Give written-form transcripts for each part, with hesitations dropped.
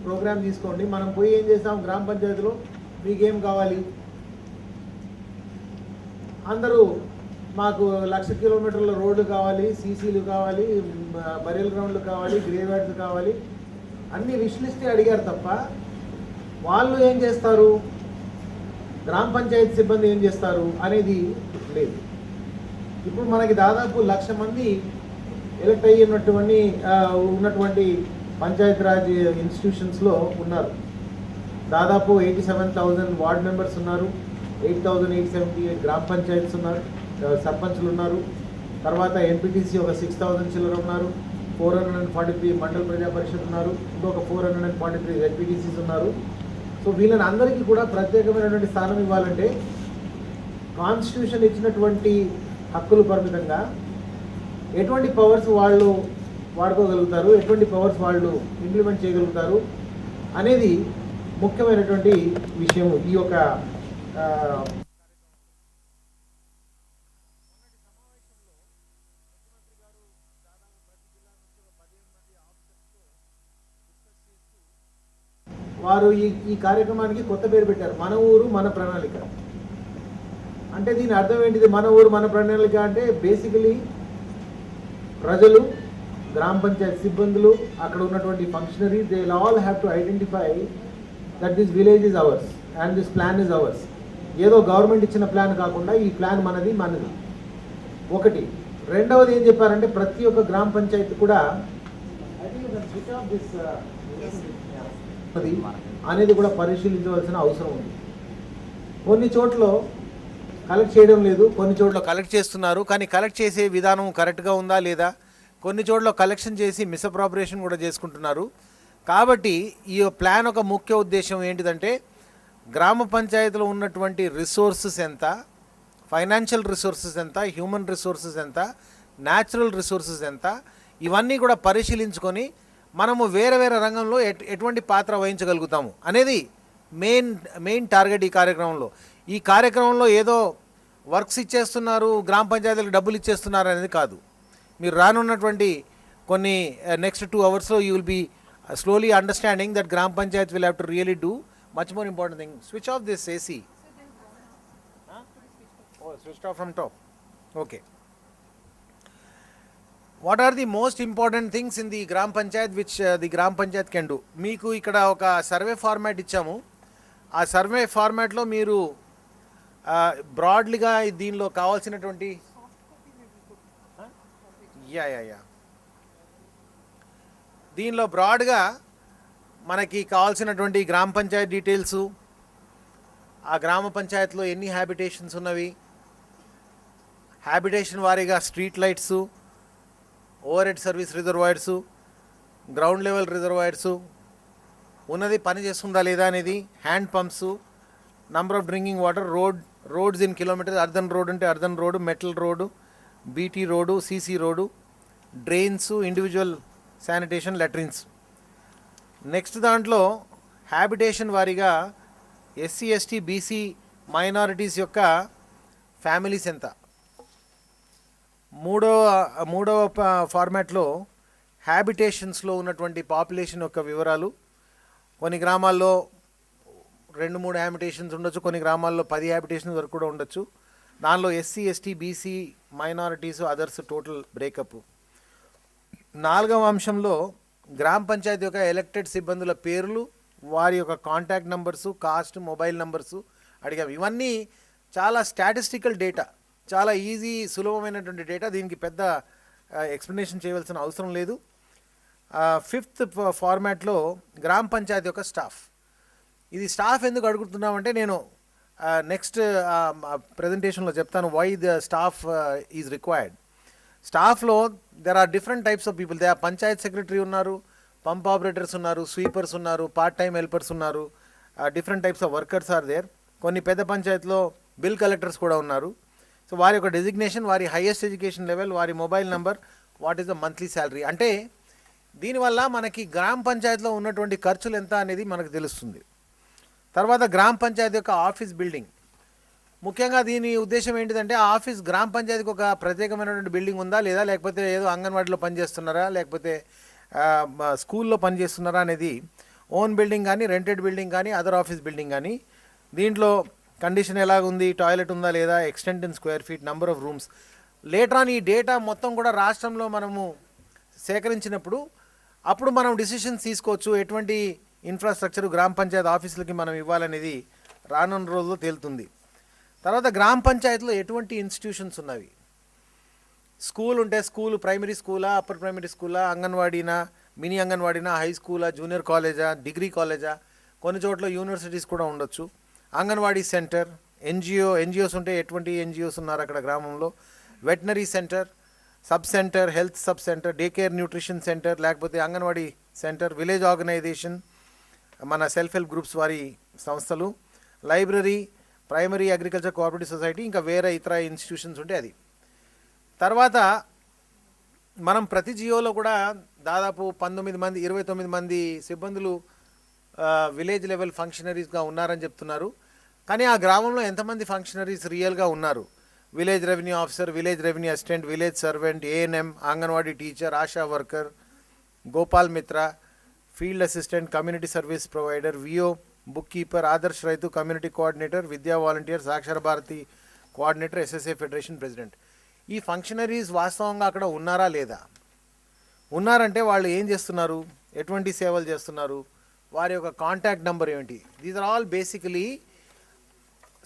Programme తీసుకోండి. మనం పోయి ఏం చేస్తాం, గ్రామ పంచాయతీలో మీకేం కావాలి, అందరూ మాకు 1,00,000 కిలోమీటర్ల రోడ్లు కావాలి, సీసీలు కావాలి, బరియల్ గ్రౌండ్లు కావాలి, గ్రేవ్ యార్డ్స్ కావాలి, అన్ని విష్ లిస్టే అడిగారు తప్ప వాళ్ళు ఏం చేస్తారు, గ్రామ పంచాయతీ సిబ్బంది ఏం చేస్తారు అనేది లేదు. ఇప్పుడు మనకి దాదాపు 1,00,000 మంది ఎలక్ట్ ఉన్నటువంటి పంచాయతీరాజ్ ఇన్స్టిట్యూషన్స్లో ఉన్నారు. దాదాపు 87,000 వార్డ్ మెంబర్స్ ఉన్నారు, 8,878 గ్రామ పంచాయతీస్ ఉన్నారు, సర్పంచ్లు ఉన్నారు. తర్వాత ఎంపీటీసీ ఒక 6,000 చిల్లర ఉన్నారు, 443 మండల ప్రజా పరిషత్ ఉన్నారు, ఇంకొక 443 ఎంపీటీసీస్ ఉన్నారు. సో వీళ్ళని అందరికీ కూడా ప్రత్యేకమైనటువంటి స్థానం ఇవ్వాలంటే కాన్స్టిట్యూషన్ ఇచ్చినటువంటి హక్కులు పరిమితంగా ఎటువంటి పవర్స్ వాళ్ళు వాడుకోగలుగుతారు, ఎటువంటి పవర్స్ వాళ్ళు ఇంప్లిమెంట్ చేయగలుగుతారు అనేది ముఖ్యమైనటువంటి విషయం. ఈ యొక్క వారు ఈ కార్యక్రమానికి కొత్త పేరు పెట్టారు, మన ఊరు మన ప్రణాళిక. అంటే దీని అర్థం ఏంటిది, మన ఊరు మన ప్రణాళిక అంటే బేసికలీ ప్రజలు, గ్రామ పంచాయతీ సిబ్బందులు, అక్కడ ఉన్నటువంటి functionary, they will all have to identify that this village is ours and this plan is ours. ఏదో గవర్నమెంట్ ఇచ్చిన ప్లాన్ కాకుండా ఈ ప్లాన్ మనది ఒకటి. రెండవది ఏం చెప్పారంటే ప్రతి ఒక్క గ్రామ పంచాయతీ కూడా అనేది కూడా పరిశీలించవలసిన అవసరం ఉంది. కొన్ని చోట్ల కలెక్ట్ చేయడం లేదు, కొన్ని చోట్ల కలెక్ట్ చేస్తున్నారు, కానీ కలెక్ట్ చేసే విధానం కరెక్ట్గా ఉందా లేదా, కొన్ని చోట్ల కలెక్షన్ చేసి మిస్అప్రాపరేషన్ కూడా చేసుకుంటున్నారు. కాబట్టి ఈ ప్లాన్ ఒక ముఖ్య ఉద్దేశం ఏంటిదంటే గ్రామ పంచాయతీలో ఉన్నటువంటి రిసోర్సెస్ ఎంత, ఫైనాన్షియల్ రిసోర్సెస్ ఎంత, హ్యూమన్ రిసోర్సెస్ ఎంత, న్యాచురల్ రిసోర్సెస్ ఎంత, ఇవన్నీ కూడా పరిశీలించుకొని మనము వేరే వేరే రంగంలో ఎటువంటి పాత్ర వహించగలుగుతాము అనేది మెయిన్ టార్గెట్ ఈ కార్యక్రమంలో. ఈ కార్యక్రమంలో ఏదో వర్క్స్ ఇచ్చేస్తున్నారు, గ్రామ పంచాయతీలకు డబ్బులు ఇచ్చేస్తున్నారు అనేది కాదు. మీరు రానున్నటువంటి కొన్ని నెక్స్ట్ 2 అవర్స్లో you will be slowly understanding that gram panchayat will have to really do much more important thing. Switch off this AC. Oh, switched off from top. Okay. What are the most important things in the gram panchayat which the gram panchayat can do? మీకు ఇక్కడ ఒక survey format ఇచ్చాము. ఆ survey ఫార్మాట్లో మీరు బ్రాడ్లీగా దీనిలో కావాల్సినటువంటి దీనిలో బ్రాడ్గా మనకి కావాల్సినటువంటి గ్రామ పంచాయతీ డీటెయిల్స్, ఆ గ్రామ పంచాయతీలో ఎన్ని హ్యాబిటేషన్స్ ఉన్నవి, హ్యాబిటేషన్ వారీగా street lights, overhead service reservoirs, ground level reservoirs ఉన్నది పని చేస్తుందా లేదా అనేది, hand pumps, number of drinking water, roads in kilometres, earthen road అంటే earthen road, metal road, BT road, CC road, drains, individual sanitation, latrines. Next దాంట్లో habitation వారీగా SC ST BC minorities యొక్క families ఎంత. మూడవ ఫార్మాట్లో హ్యాబిటేషన్స్లో ఉన్నటువంటి పాపులేషన్ యొక్క వివరాలు. కొన్ని గ్రామాల్లో 2-3 హ్యాబిటేషన్స్ ఉండొచ్చు, కొన్ని గ్రామాల్లో 10 హ్యాబిటేషన్స్ వరకు కూడా ఉండొచ్చు. దానిలో SC ST BC minorities others total breakup. 4వ అంశంలో గ్రామ పంచాయతీ యొక్క ఎలక్టెడ్ సిబ్బందుల పేర్లు, వారి యొక్క contact numbers, cost, mobile numbers అడిగాము. ఇవన్నీ చాలా స్టాటిస్టికల్ డేటా, చాలా సులభమైనటువంటి డేటా. దీనికి పెద్ద ఎక్స్ప్లెనేషన్ చేయవలసిన అవసరం లేదు. 5th ఫార్మాట్లో గ్రామ పంచాయతీ యొక్క స్టాఫ్. ఇది స్టాఫ్ ఎందుకు అడుగుతున్నామంటే నేను నెక్స్ట్ ప్రజెంటేషన్లో చెప్తాను why the staff is required. స్టాఫ్లో there are different types of people. Panchayat secretary ఉన్నారు, పంప్ ఆపరేటర్స్ ఉన్నారు, స్వీపర్స్ ఉన్నారు, పార్ట్ టైం హెల్పర్స్ ఉన్నారు, different types of workers are there. కొన్ని పెద్ద పంచాయతీలో బిల్ కలెక్టర్స్ కూడా ఉన్నారు. సో వారి యొక్క డెసిగ్నేషన్, వారి హైయెస్ట్ ఎడ్యుకేషన్ లెవెల్, వారి mobile number, what is the monthly salary. అంటే దీనివల్ల మనకి గ్రామ పంచాయతీలో ఉన్నటువంటి ఖర్చులు ఎంత అనేది మనకు తెలుస్తుంది. తర్వాత గ్రామ పంచాయతీ యొక్క ఆఫీస్ బిల్డింగ్. ముఖ్యంగా దీని ఉద్దేశం ఏంటిదంటే ఆఫీస్ గ్రామ పంచాయతీకి ఒక ప్రత్యేకమైనటువంటి బిల్డింగ్ ఉందా లేదా, లేకపోతే ఏదో అంగన్వాడీలో పనిచేస్తున్నారా, లేకపోతే స్కూల్లో పనిచేస్తున్నారా అనేది ఓన్ బిల్డింగ్ కానీ, రెంటెడ్ బిల్డింగ్ కానీ, అదర్ ఆఫీస్ బిల్డింగ్ కానీ. దీంట్లో కండిషన్ ఎలాగుంది, టాయిలెట్ ఉందా లేదా, extent in square feet, number of rooms. Later on ఈ డేటా మొత్తం కూడా రాష్ట్రంలో మనము సేకరించినప్పుడు అప్పుడు మనం డిసిషన్స్ తీసుకోవచ్చు ఎటువంటి ఇన్ఫ్రాస్ట్రక్చర్ గ్రామ పంచాయతీ ఆఫీసులకి మనం ఇవ్వాలనేది రానున్న రోజుల్లో తేలుతుంది. తర్వాత గ్రామ పంచాయతీలో ఎటువంటి ఇన్స్టిట్యూషన్స్ ఉన్నవి, స్కూల్ ఉంటే స్కూల్ ప్రైమరీ స్కూలా, అప్పర్ ప్రైమరీ స్కూలా, అంగన్వాడీనా, మినీ అంగన్వాడీనా, హై స్కూలా, జూనియర్ కాలేజా, డిగ్రీ కాలేజా, కొన్ని చోట్ల యూనివర్సిటీస్ కూడా ఉండొచ్చు, అంగన్వాడీ సెంటర్, ఎన్జిఓస్ ఉంటే ఎటువంటి ఎన్జిఓస్ ఉన్నారు అక్కడ గ్రామంలో, veterinary centre, sub centre, health sub centre, day care nutrition centre, లేకపోతే అంగన్వాడీ సెంటర్, విలేజ్ ఆర్గనైజేషన్, మన సెల్ఫ్ హెల్ప్ గ్రూప్స్ వారి సంస్థలు, library, primary agriculture cooperative society, ఇంకా వేరే ఇతర ఇన్స్టిట్యూషన్స్ ఉంటే అది. తర్వాత మనం ప్రతి జియోలో కూడా దాదాపు 29 మంది సిబ్బందులు విలేజ్ లెవెల్ ఫంక్షనరీస్గా ఉన్నారని చెప్తున్నారు. కానీ ఆ గ్రామంలో ఎంతమంది ఫంక్షనరీస్ రియల్గా ఉన్నారు, village revenue officer, village revenue assistant, village servant, ANM, anganwadi teacher, ASHA worker, Gopal Mitra, field assistant, community service provider, VO, book keeper, Adarsh రైతు, community coordinator, Vidya volunteer, Sakshar Bharati coordinator, SSA federation president. ఈ ఫంక్షనరీస్ వాస్తవంగా అక్కడ ఉన్నారా లేదా, ఉన్నారంటే వాళ్ళు ఏం చేస్తున్నారు, ఎటువంటి సేవలు చేస్తున్నారు, వారి యొక్క కాంటాక్ట్ నెంబర్ ఏమిటి, these are all basically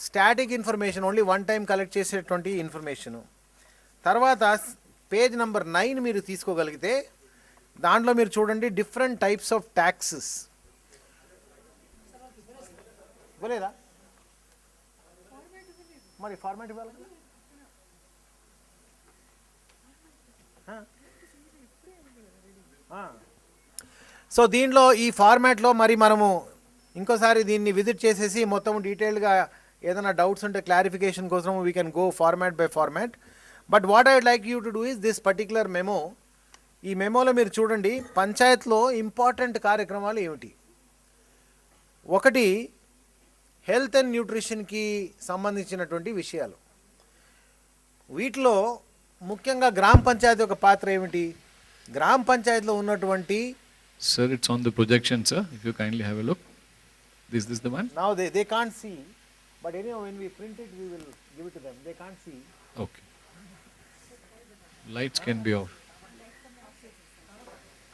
static information, only one time collect చేసేటువంటి ఇన్ఫర్మేషను. తర్వాత పేజ్ నెంబర్ 9 మీరు తీసుకోగలిగితే దాంట్లో మీరు చూడండి డిఫరెంట్ టైప్స్ ఆఫ్ ట్యాక్సెస్. ఇవ్వలేదా మరి ఫార్మాట్ ఇవ్వాలి కదా. సో దీంట్లో ఈ ఫార్మాట్లో మరి మనము ఇంకోసారి దీన్ని విజిట్ చేసేసి మొత్తం డీటెయిల్గా ఏదైనా డౌట్స్ ఉంటే క్లారిఫికేషన్ కోసం we can go format by format. But what I would like you to do is this particular memo. ఈ మెమోలో మీరు చూడండి పంచాయత్లో ఇంపార్టెంట్ కార్యక్రమాలు ఏమిటి. ఒకటి హెల్త్ అండ్ న్యూట్రిషన్కి సంబంధించినటువంటి విషయాలు. వీటిలో ముఖ్యంగా గ్రామ పంచాయతీ యొక్క పాత్ర ఏమిటి, గ్రామ పంచాయతీలో ఉన్నటువంటి. Sir, it's on the projection, sir. If you kindly have a look. This is the one? Now they can't see. But anyhow, when we print it, we will give it to them. They can't see. Okay. Lights can be off.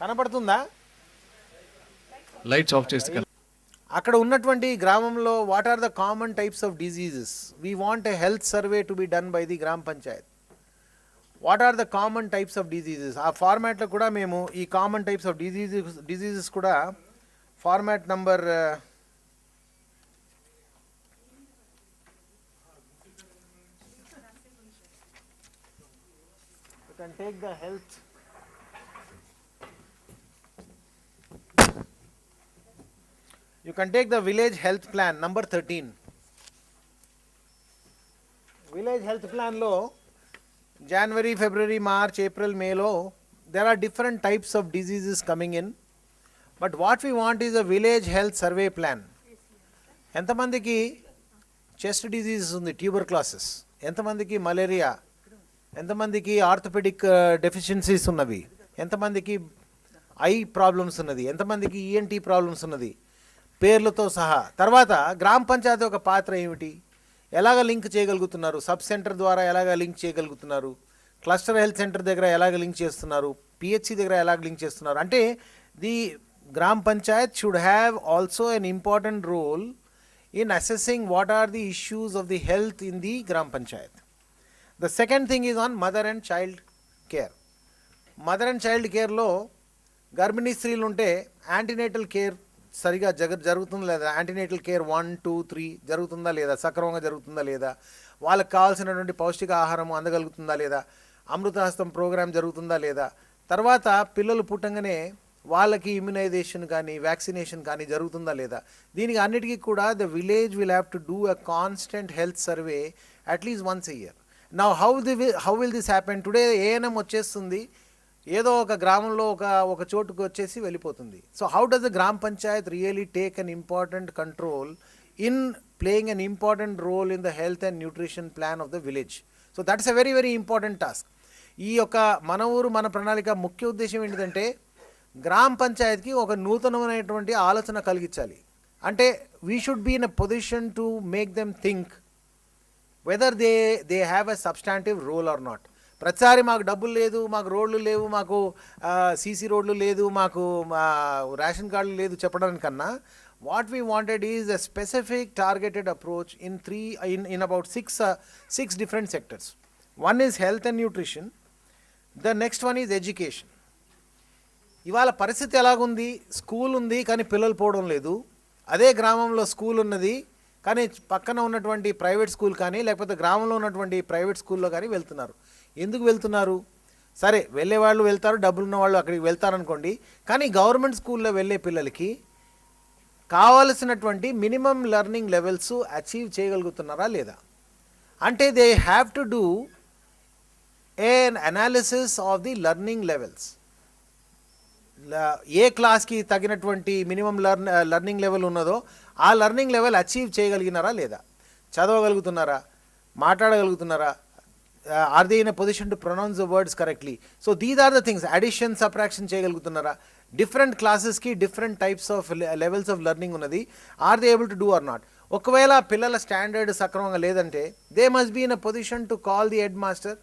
కనపడుతుందా? Lights off చేస్తే అక్కడ ఉన్నటువంటి గ్రామంలో what are the common types of diseases. We want a health survey to be done by the గ్రామ panchayat. What are the common types of diseases. ఆ ఫార్మాట్లో కూడా మేము ఈ కామన్ టైప్స్ ఆఫ్ డిజీజెస్ కూడా format number you can take the health. You can take the village health plan number 13. Village health plan lo January, February, March, April, May lo there are different types of diseases coming in. But what we want is a village health survey plan. ఎంతమందికి chest diseases ఉంది, ట్యూబర్క్లాసిస్, ఎంతమందికి malaria, ఎంతమందికి orthopaedic deficiencies ఉన్నవి, ఎంతమందికి eye problems ఉన్నది, ఎంతమందికి ENT problems ఉన్నది, పేర్లతో సహా. తర్వాత గ్రామ పంచాయతీ ఒక పాత్ర ఏమిటి, ఎలాగ లింక్ చేయగలుగుతున్నారు, సబ్ సెంటర్ ద్వారా ఎలాగ లింక్ చేయగలుగుతున్నారు, క్లస్టర్ హెల్త్ సెంటర్ దగ్గర ఎలాగ లింక్ చేస్తున్నారు, పిహెచ్సి దగ్గర ఎలాగ లింక్ చేస్తున్నారు. అంటే ది గ్రామ panchayat should have also an important role in assessing what are the issues of the health in the gram panchayat. The second thing is on mother and child care. Mother and child care lo గర్భిణీ స్త్రీలు ఉంటే antenatal care సరిగా జరుగుతుందా లేదా, antenatal care 1, 2, 3 జరుగుతుందా లేదా, సక్రమంగా జరుగుతుందా లేదా, వాళ్ళకి కావాల్సినటువంటి పౌష్టిక ఆహారం అందగలుగుతుందా లేదా, అమృతహస్తం ప్రోగ్రాం జరుగుతుందా లేదా, తర్వాత పిల్లలు పుట్టంగానే వాళ్ళకి ఇమ్యునైజేషన్ కానీ వ్యాక్సినేషన్ కానీ జరుగుతుందా లేదా. దీనికి అన్నిటికీ కూడా the village will have to do a constant health survey at least once a year. Now how will this happen. Today ANM వచ్చేస్తుంది, ఏదో ఒక గ్రామంలో ఒక చోటుకు వచ్చేసి వెళ్ళిపోతుంది. సో హౌ డస్ ద గ్రామ panchayat really take an important control in playing an important role in the health and nutrition plan of the village. So that's a very very important task. ఈ యొక్క మన ఊరు మన ప్రణాళిక ముఖ్య ఉద్దేశం ఏంటంటే గ్రామ పంచాయతీకి ఒక నూతనమైనటువంటి ఆలోచన కలిగించాలి. అంటే we should be in a position to make them think whether they have a substantive role or not. ప్రతిసారి మాకు డబ్బులు లేదు, మాకు రోడ్లు లేవు, మాకు సీసీ రోడ్లు లేదు, మాకు రేషన్ కార్డులు లేదు చెప్పడానికన్నా what we wanted is a specific targeted approach in about six different sectors. One is health and nutrition. The next one is education. ఇవాళ పరిస్థితి ఎలాగుంది, స్కూల్ ఉంది కానీ పిల్లలు పోవడం లేదు. అదే గ్రామంలో స్కూల్ ఉన్నది కానీ పక్కన ఉన్నటువంటి ప్రైవేట్ స్కూల్ కానీ లేకపోతే గ్రామంలో ఉన్నటువంటి ప్రైవేట్ స్కూల్లో కానీ వెళ్తున్నారు. ఎందుకు వెళ్తున్నారు? సరే వెళ్ళే వాళ్ళు వెళ్తారు, డబ్బులు ఉన్న వాళ్ళు అక్కడికి వెళ్తారనుకోండి. కానీ గవర్నమెంట్ స్కూల్లో వెళ్ళే పిల్లలకి కావాల్సినటువంటి మినిమం లెర్నింగ్ లెవెల్స్ అచీవ్ చేయగలుగుతున్నారా లేదా? అంటే they have to do an analysis of the learning levels. ఏ క్లాస్కి తగినటువంటి మినిమం లెర్నింగ్ లెవెల్ ఉన్నదో ఆ లెర్నింగ్ లెవెల్ అచీవ్ చేయగలిగినారా లేదా? చదవగలుగుతున్నారా, మాట్లాడగలుగుతున్నారా, are they in a position to pronounce the words correctly? So these are the things. Addition, subtraction చేయగలుగుతున్నారా? Different క్లాసెస్కి different types of levels of learning ఉన్నది. Are they able to do or not? ఒకవేళ పిల్లల standard సక్రమంగా లేదంటే they must be in a position to call the headmaster,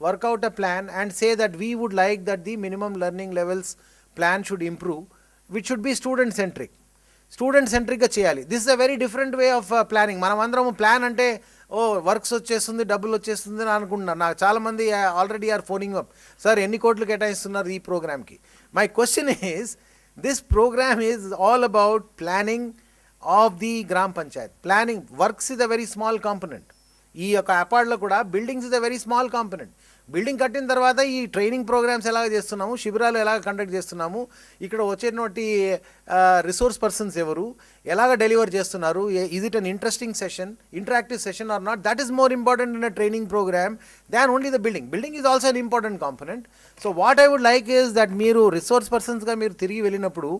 work out a plan and say that we would like that the minimum learning levels plan should improve, which should be student centric గా చేయాలి. This is a very different way of planning. మనం అందరం plan అంటే works వచ్చేస్తుంది, డబ్బులు వచ్చేస్తుంది అని అనుకుంటున్నారు. నాకు చాలామంది already are phoning up, sir ఎన్ని కోట్లు కేటాయిస్తున్నారు ఈ ప్రోగ్రామ్కి? My question is, this programme is all about planning of the గ్రామ panchayat. Planning works is a very small component. ఈ యొక్క అపార్ట్లో కూడా buildings is a very small component. Building కట్టిన తర్వాత ఈ ట్రైనింగ్ ప్రోగ్రామ్స్ ఎలాగ చేస్తున్నాము, శిబిరాలు ఎలాగ కండక్ట్ చేస్తున్నాము, ఇక్కడ వచ్చేటువంటి రిసోర్స్ పర్సన్స్ ఎవరు, ఎలాగ డెలివర్ చేస్తున్నారు, is it an interesting session, interactive session or not? That is more important in a training programme than only the building. Building is also an important component. So what I would like is that మీరు resource పర్సన్స్గా మీరు తిరిగి వెళ్ళినప్పుడు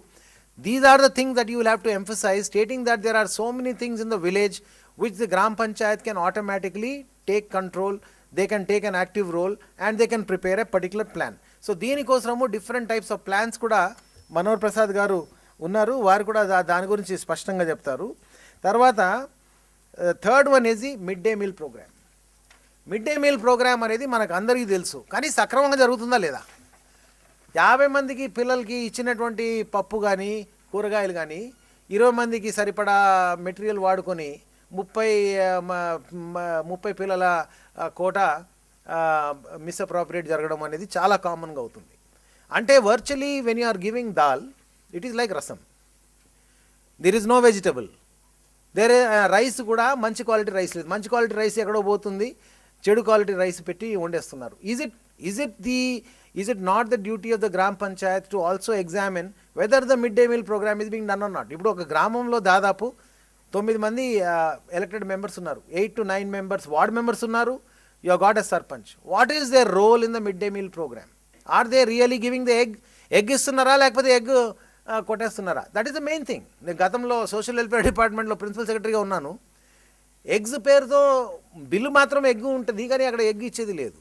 these are the things that you will have to emphasize, stating that there are so many things in the village which the Gram Panchayat can automatically take control, they can take an active role and they can prepare a particular plan. So దీనికోసము different types of plans కూడా మనోహర్ ప్రసాద్ గారు ఉన్నారు, వారు కూడా దాని గురించి స్పష్టంగా చెప్తారు. తర్వాత third one is the mid day meal programme. Mid day meal programme అనేది మనకు అందరికీ తెలుసు, కానీ సక్రమంగా జరుగుతుందా లేదా? 50 మందికి పిల్లలకి ఇచ్చినటువంటి పప్పు కానీ కూరగాయలు కానీ 20 మందికి సరిపడా మెటీరియల్ వాడుకొని 30 పిల్లల కోట మిస్అప్రాప్రియేట్ జరగడం అనేది చాలా కామన్గా అవుతుంది. అంటే virtually when you are giving dal, it is like rasam, there is no vegetable. Rice కూడా మంచి క్వాలిటీ రైస్ లేదు. మంచి క్వాలిటీ రైస్ ఎక్కడో పోతుంది, చెడు క్వాలిటీ రైస్ పెట్టి వండేస్తున్నారు. Is it not the duty of the Gram Panchayat to also examine whether the midday meal program is being done or not? ఇప్పుడు ఒక గ్రామంలో దాదాపు 9 మంది ఎలక్టెడ్ మెంబర్స్ ఉన్నారు, 8 to 9 మెంబర్స్ వార్డ్ మెంబర్స్ ఉన్నారు, you have got a sarpanch. What is their role in the mid day meal program? Are they really giving the egg ఇస్తున్నారా లేకపోతే egg కొట్టేస్తున్నారా? That is the main thing. నేను గతంలో social welfare డిపార్ట్మెంట్లో principal సెక్రటరీగా ఉన్నాను. Eggs పేరుతో బిల్లు మాత్రం ఎగ్ ఉంటుంది కానీ అక్కడ ఎగ్ ఇచ్చేది లేదు.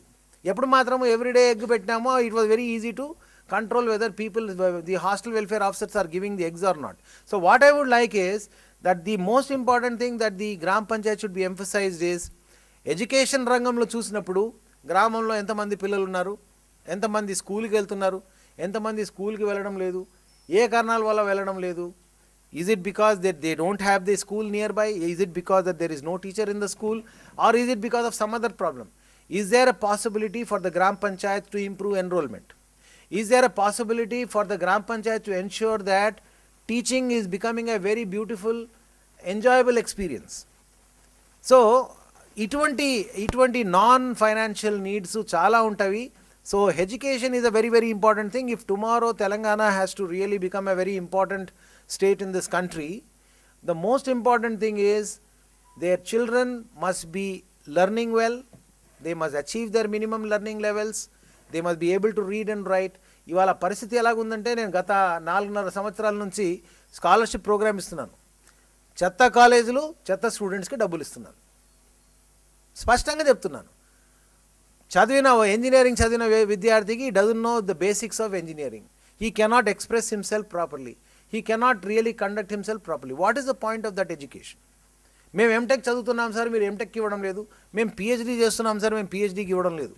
ఎప్పుడు మాత్రము ఎవ్రీడే ఎగ్ పెట్టినామో it was very easy to control whether people, the hostel welfare officers are giving the eggs or not. So what I would like is that the most important thing that the గ్రామ panchayat should be emphasised is education రంగంలో చూసినప్పుడు గ్రామంలో ఎంతమంది పిల్లలు ఉన్నారు, ఎంతమంది స్కూల్కి వెళ్తున్నారు, ఎంతమంది స్కూల్కి వెళ్ళడం లేదు, ఏ కారణాల వల్ల వెళ్ళడం లేదు. Is it because that they don't have the school nearby? Is it because that there is no teacher in the school? Or is it because of some other problem? Is there a possibility for the Gram Panchayat to improve enrollment? Is there a possibility for the Gram Panchayat to ensure that teaching is becoming a very beautiful, enjoyable experience? So, ఇటువంటి non-financial needs చాలా ఉంటాయి. So, education is a very, very important thing. If tomorrow Telangana has to really become a very important state in this country, the most important thing is their children must be learning well, they must achieve their minimum learning levels, they must be able to read and write. ఇవాళ పరిస్థితి ఎలాగుందంటే, నేను గత 4.5 సంవత్సరాల నుంచి scholarship programme ఇస్తున్నాను. చెత్త కాలేజీలు చెత్త స్టూడెంట్స్కి డబ్బులు ఇస్తున్నాను. స్పష్టంగా చెప్తున్నాను, ఇంజనీరింగ్ చదివిన విద్యార్థికి doesn't know the basics of engineering. he cannot express himself properly, he cannot really conduct himself properly. What is the point of that education? మేము ఎంటెక్ చదువుతున్నాం సార్, మీరు ఎంటెక్కి ఇవ్వడం లేదు. మేము పిహెచ్డీ చేస్తున్నాం సార్, మేము పిహెచ్డీకి ఇవ్వడం లేదు.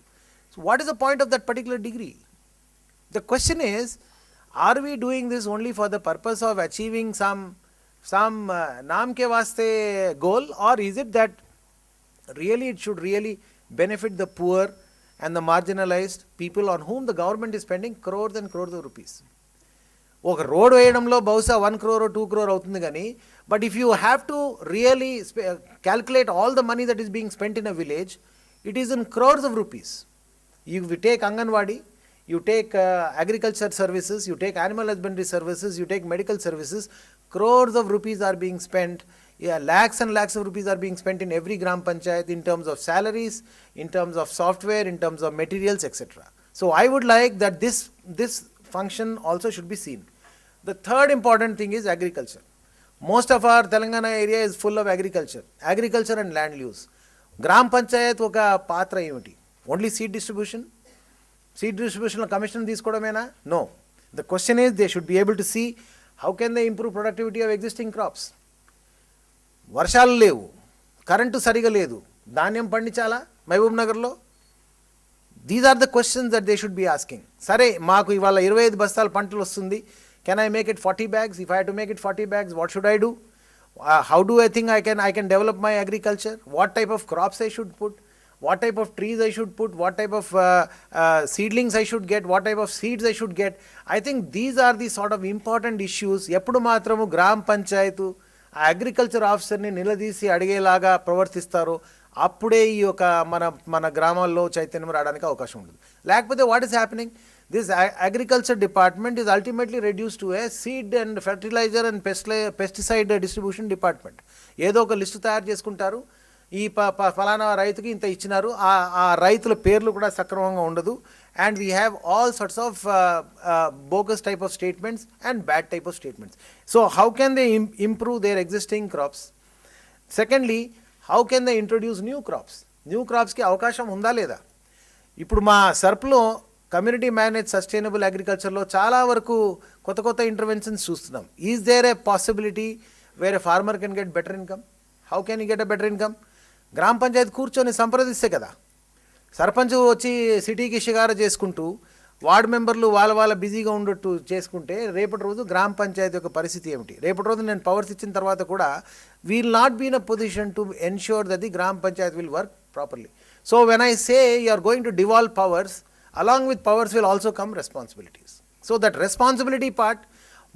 So what is the point of that particular degree? The question is, are we doing this only for the purpose of achieving some naam ke vaste goal, or is it that really it should really benefit the poor and the marginalized people on whom the government is spending crores and crores of rupees? ఒక road వేయడంలో బహుశా 1 crore or 2 crore అవుతుంది కానీ, but if you have to really calculate all the money that is being spent in a village, it is in crores of rupees. You take Anganwadi, you take agriculture services, you take animal husbandry services, you take medical services, crores of rupees are being spent. Yeah, lakhs and lakhs of rupees are being spent in every gram panchayat in terms of salaries, in terms of software, in terms of materials, etc. So I would like that this function also should be seen. The third important thing is agriculture. Most of our Telangana area is full of agriculture and land use. Gram panchayat oka patra emiti? Only seed distribution lo commission తీసుకోవడమేనా? No. The question is, they should be able to see how can they improve productivity of existing crops. వర్షాలు లేవు, current సరిగా లేదు, ధాన్యం పండించాలా మహబూబ్ నగర్లో? These are the questions that they should be asking. సరే, మాకు ఇవాళ 25 బస్తాల పంటలు వస్తుంది, can I make it 40 bags? If I have to make it 40 bags, what should I do? How do I think I can develop my agriculture? What type of crops I should put? What type of trees I should put? What type of seedlings I should get? What type of seeds I should get? I think these are the sort of important issues. ఎప్పుడు మాత్రము గ్రామ పంచాయతీ ఆ agriculture ఆఫీసర్ని నిలదీసి అడిగేలాగా ప్రవర్తిస్తారో అప్పుడే ఈ యొక్క మన గ్రామాల్లో చైతన్యం రావడానికి అవకాశం ఉంటుంది. లేకపోతే what is happening? This agriculture department is ultimately reduce to a seed and fertilizer and pesticide distribution department. ఏదో ఒక లిస్టు తయారు చేసుకుంటారు, ఈ ఫలానా రైతుకి ఇంత ఇచ్చినారు, ఆ రైతుల పేర్లు కూడా సక్రమంగా ఉండదు, and we have all sorts of bogus type of statements and bad type of statements. So how can they improve their existing crops? Secondly, how can they introduce new crops? New cropsకి అవకాశం ఉందా లేదా? ఇప్పుడు మా సర్ప్లో community manage sustainable అగ్రికల్చర్లో చాలా వరకు కొత్త ఇంటర్వెన్షన్స్ చూస్తున్నాం. Is there a possibility where a farmer can get better income? How can you get a better income? Grama panchayati కూర్చొని సంప్రదిస్తే కదా. సర్పంచ్ వచ్చి సిటీకి షికారు చేసుకుంటూ వార్డు మెంబర్లు వాళ్ళ బిజీగా ఉండట్టు చేసుకుంటే రేపటి రోజు గ్రామ పంచాయతీ యొక్క పరిస్థితి ఏమిటి? రేపటి రోజు నేను పవర్స్ ఇచ్చిన తర్వాత కూడా we'll not be in a position to ensure that the gram panchayati will work properly. So when I say you are going to devolve powers, along with powers will also come responsibilities. So that responsibility part,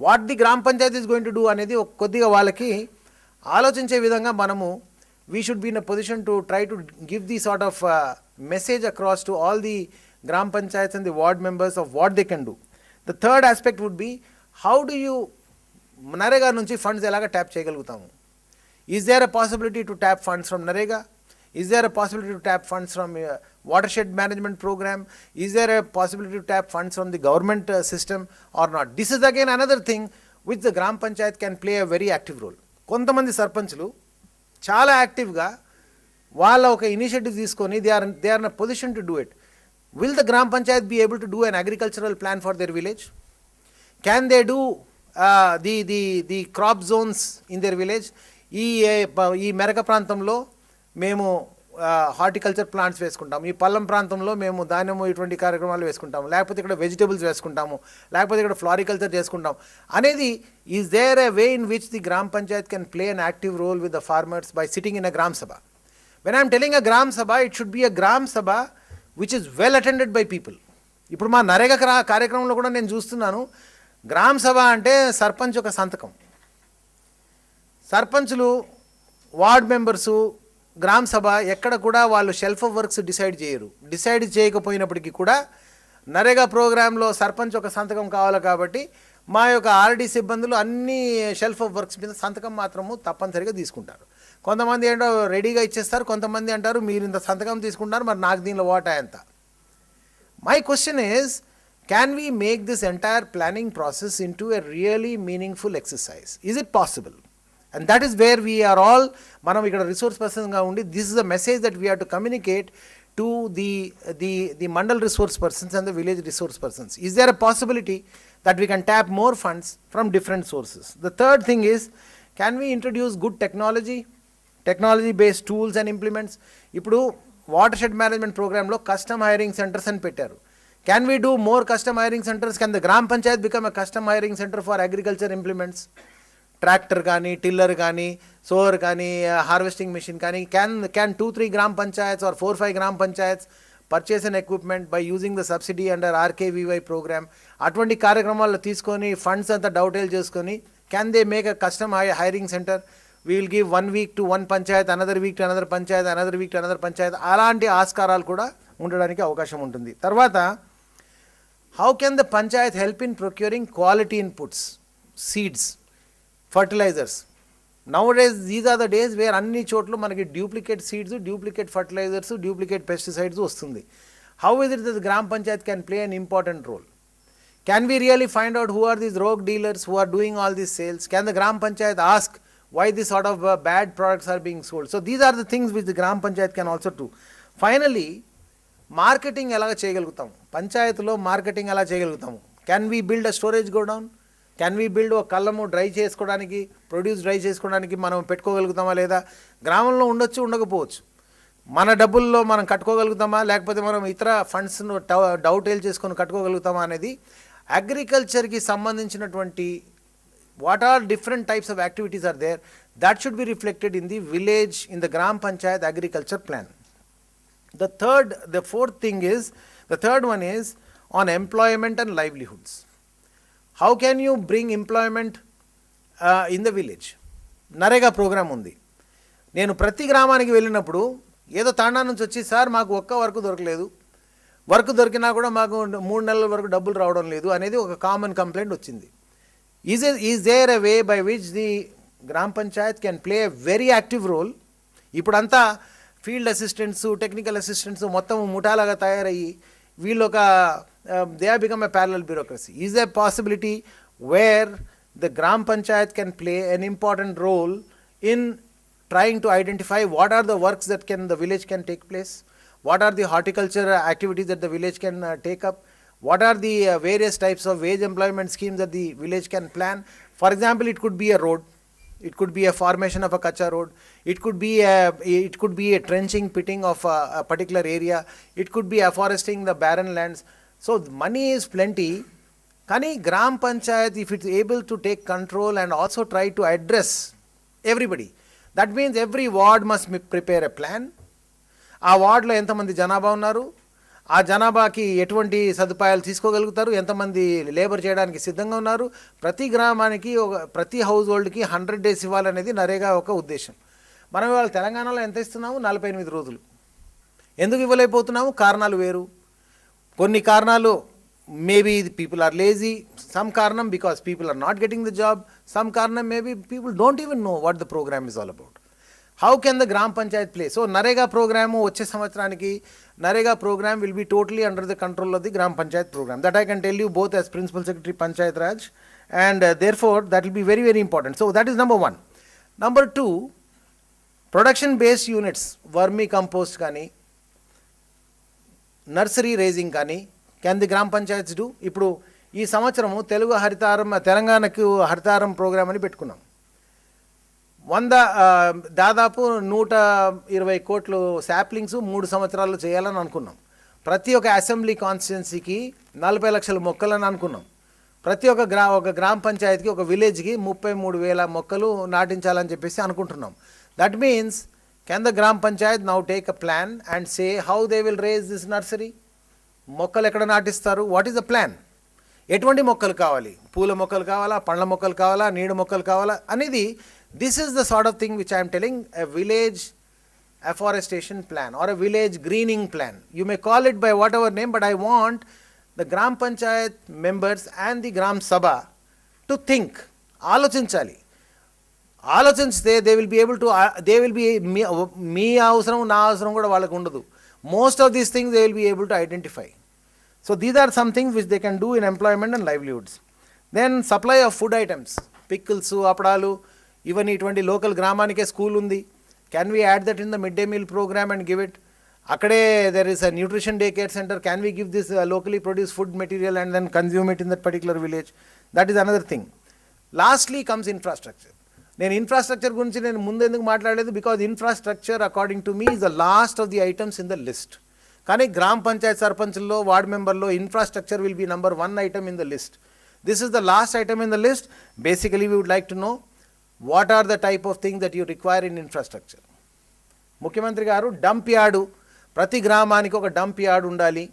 what the gram panchayati is going to do అనేది కొద్దిగా వాళ్ళకి ఆలోచించే విధంగా మనము we should be in a position to try to give the sort of message across to all the gram panchayats and the ward members of what they can do. The third aspect would be, how do you Narega nunchi funds elaga tap cheyagalugutamu? Is there a possibility to tap funds from Narega? Is there a possibility to tap funds from watershed management program? Is there a possibility to tap funds from the government system or not? This is again another thing which the gram panchayat can play a very active role. కొంతమంది సర్పంచులు చాలా యాక్టివ్గా వాళ్ళ ఒక initiative తీసుకొని they are in a position to do it. Will the గ్రామ panchayat be able to do an agricultural plan for their village? Can they do the crop zones in their village? ఈ మెరక ప్రాంతంలో మేము హార్టికల్చర్ ప్లాంట్స్ వేసుకుంటాము, ఈ పల్లం ప్రాంతంలో మేము ధాన్యము ఇటువంటి కార్యక్రమాలు వేసుకుంటాము, లేకపోతే ఇక్కడ వెజిటబుల్స్ వేసుకుంటాము, లేకపోతే ఇక్కడ ఫ్లారికల్చర్ చేసుకుంటాం అనేది. Is there a way in which the గ్రామ panchayat can play an active role with the farmers by sitting in a gram sabha? When I'm telling a gram Sabha, it should be a gram Sabha which is well attended by people. ఇప్పుడు మా నరేగా కార్యక్రమంలో కూడా నేను చూస్తున్నాను, గ్రామ సభ అంటే సర్పంచ్ ఒక సంతకం, సర్పంచులు వార్డ్ మెంబర్సు గ్రామ సభ ఎక్కడ కూడా వాళ్ళు షెల్ఫ్ ఆఫ్ వర్క్స్ డిసైడ్ చేయకపోయినప్పటికీ కూడా నరేగా ప్రోగ్రాంలో సర్పంచ్ ఒక సంతకం కావాలి కాబట్టి మా యొక్క ఆర్డీ సిబ్బందులు అన్ని షెల్ఫ్ ఆఫ్ వర్క్స్ మీద సంతకం మాత్రము తప్పనిసరిగా తీసుకుంటారు. కొంతమంది ఏంటో రెడీగా ఇచ్చేస్తారు, కొంతమంది అంటారు మీరు ఇంత సంతకం తీసుకుంటారు, మరి నాకు దీనిలో వాటా ఎంత? My question is, can we make this entire planning process in to a really meaningful exercise? Is it possible? And that is where we are all, మనం ఇక్కడ రిసోర్స్ పర్సన్స్గా ఉండి, this is a message that we have to communicate to the mandal resource persons and the village resource persons. Is there a possibility that we can tap more funds from different sources. The third thing is, can we introduce good technology based tools and implements? ఇప్పుడు watershed management ప్రోగ్రామ్లో custom hiring centres అని పెట్టారు. Can we do more custom hiring centers? Can the gram panchayat become a custom hiring center for agriculture implements? Tractor కానీ, tiller కానీ, sower కానీ, harvesting machine కానీ, can 2-3 gram panchayats or 4-5 gram panchayats purchase and equipment by using the subsidy under RKVY programme? అటువంటి కార్యక్రమాల్లో తీసుకొని funds అంతా dovetail చేసుకొని, can they make a custom hiring centre? We will give 1 week to one panchayat, another week to another panchayat, another week to another panchayat. అలాంటి ఆస్కారాలు కూడా ఉండడానికి అవకాశం ఉంటుంది. తర్వాత, how can the panchayat help in procuring quality inputs, seeds, fertilisers? Nowadays these are the days where అన్ని చోట్ల మనకి duplicate seeds, duplicate fertilisers, duplicate pesticides వస్తుంది. How is it the gram panchayat can play an important role? Can we really find out who are these rogue dealers who are doing all these sales? Can the gram panchayat ask why this sort of bad products are being sold? So these are the things which the gram panchayat can also do. Finally, marketing ఎలా చేయగలుగుతాము? పంచాయతీలో marketing ఎలా చేయగలుగుతాము? Can we build a storage godown? Can we build ఒక కళ్ళము dry చేసుకోవడానికి, produce dry చేసుకోవడానికి మనం పెట్టుకోగలుగుతామా లేదా? గ్రామంలో ఉండొచ్చు, ఉండకపోవచ్చు. మన డబ్బుల్లో మనం కట్టుకోగలుగుతామా, లేకపోతే మనం ఇతర ఫండ్స్ను డౌటేల్ చేసుకొని కట్టుకోగలుగుతామా అనేది అగ్రికల్చర్కి సంబంధించినటువంటి what are different types of activities are there, that should be reflected in the village, in the gram panchayat agriculture plan. The third one is on employment and livelihoods. How can you bring employment in the village? NREGA programme ఉంది. నేను ప్రతి గ్రామానికి వెళ్ళినప్పుడు ఏదో తాండా నుంచి వచ్చి, sir మాకు ఒక్క వర్క్ దొరకలేదు, వర్క్ దొరికినా కూడా మాకు 3 నెలల వరకు డబ్బులు రావడం లేదు అనేది ఒక కామన్ కంప్లైంట్ వచ్చింది. Is there a way by which the gram panchayat can play a very active role? ఇప్పుడంతా ఫీల్డ్ అసిస్టెంట్స్, టెక్నికల్ అసిస్టెంట్స్ మొత్తం ముఠాలాగా తయారయ్యి వీళ్ళు ఒక they are become a parallel bureaucracy. Is a possibility where the gram panchayat can play an important role in trying to identify what are the works that the village can take place, what are the horticulture activities that the village can take up, what are the various types of wage employment schemes that the village can plan. For example, it could be a road, it could be a formation of a kacha road, it could be a trenching, pitting of a particular area, it could be afforesting the barren lands. So money is plenty. Kani gram panchayat, if it's able to take control and also try to address everybody, that means every ward must prepare a plan. ఆ వార్డులో ఎంతమంది జనాభా ఉన్నారు, ఆ జనాభాకి ఎటువంటి సదుపాయాలు తీసుకోగలుగుతారు, ఎంతమంది labour చేయడానికి సిద్ధంగా ఉన్నారు, ప్రతి గ్రామానికి ప్రతి హౌస్ హోల్డ్కి 100 days ఇవ్వాలనేది నరేగా ఒక ఉద్దేశం. మనం ఇవాళ తెలంగాణలో ఎంత ఇస్తున్నాము? 48 రోజులు. ఎందుకు ఇవ్వలేకపోతున్నాము? కారణాలు వేరు. కొన్ని కారణాలు maybe people are lazy, some కారణం because people are not getting the job, some కారణం maybe people don't even know what the programme is all about. How can the gram panchayat play? So NREGA programme వచ్చే సంవత్సరానికి NREGA programme will be totally under the control of the gram panchayat programme. That I can tell you both as principal secretary panchayat raj, and there for that will be very very important. So that is number 1. Number 2, production based units, vermi compost కానీ, nursery raising కానీ can the gram panchayats do? ఇప్పుడు ఈ సంవత్సరము తెలంగాణకు హరితారం programme అని పెట్టుకున్నాం. దాదాపు 120 కోట్లు శాప్లింగ్స్ 3 సంవత్సరాల్లో చేయాలని అనుకున్నాం. ప్రతి ఒక్క అసెంబ్లీ కాన్స్టిట్యున్సీకి 40 లక్షల మొక్కలని అనుకున్నాం. ప్రతి ఒక గ్రామ పంచాయతీకి, ఒక విలేజ్కి 33,000 మొక్కలు నాటించాలని చెప్పేసి అనుకుంటున్నాం. That means, can the gram panchayat now take a plan and say how they will raise this nursery? మొక్కలు ఎక్కడ నాటిస్తారు? What is the plan? ఎటువంటి మొక్కలు కావాలి? పూల మొక్కలు కావాలా, పండ్ల మొక్కలు కావాలా, నీడ మొక్కలు కావాలా అనేది, this is the sort of thing which I am telling, a village afforestation plan or a village greening plan. You may call it by whatever name, but I want the gram panchayat members and the gram sabha to think, ఆలోచించాలి. ఆలోచిస్తే they will be able to, మీ అవసరం నా అవసరం కూడా వాళ్ళకు ఉండదు. Most of these things they will be able to identify. So these are some things which they can do in employment and livelihoods. Then supply of food items, pickles, apadalu, even ఇటువంటి local గ్రామానికే school ఉంది. Can we add that in the mid day meal programme and give it? అక్కడే there is a nutrition day care center. Can we give this locally produced food material and then consume it in that particular village? That is another thing. Lastly comes infrastructure. నేను infrastructure గురించి నేను ముందు ఎందుకు మాట్లాడలేదు, because infrastructure according to me is the last of the items in the list. కానీ గ్రామ పంచాయత్ సర్పంచ్లో ward మెంబర్లో infrastructure will be number 1 item in the list. This is the last item in the list. Basically we would like to know what are the type of thing that you require in infrastructure. ముఖ్యమంత్రి గారు dump yard, ప్రతి గ్రామానికి ఒక dump yard ఉండాలి,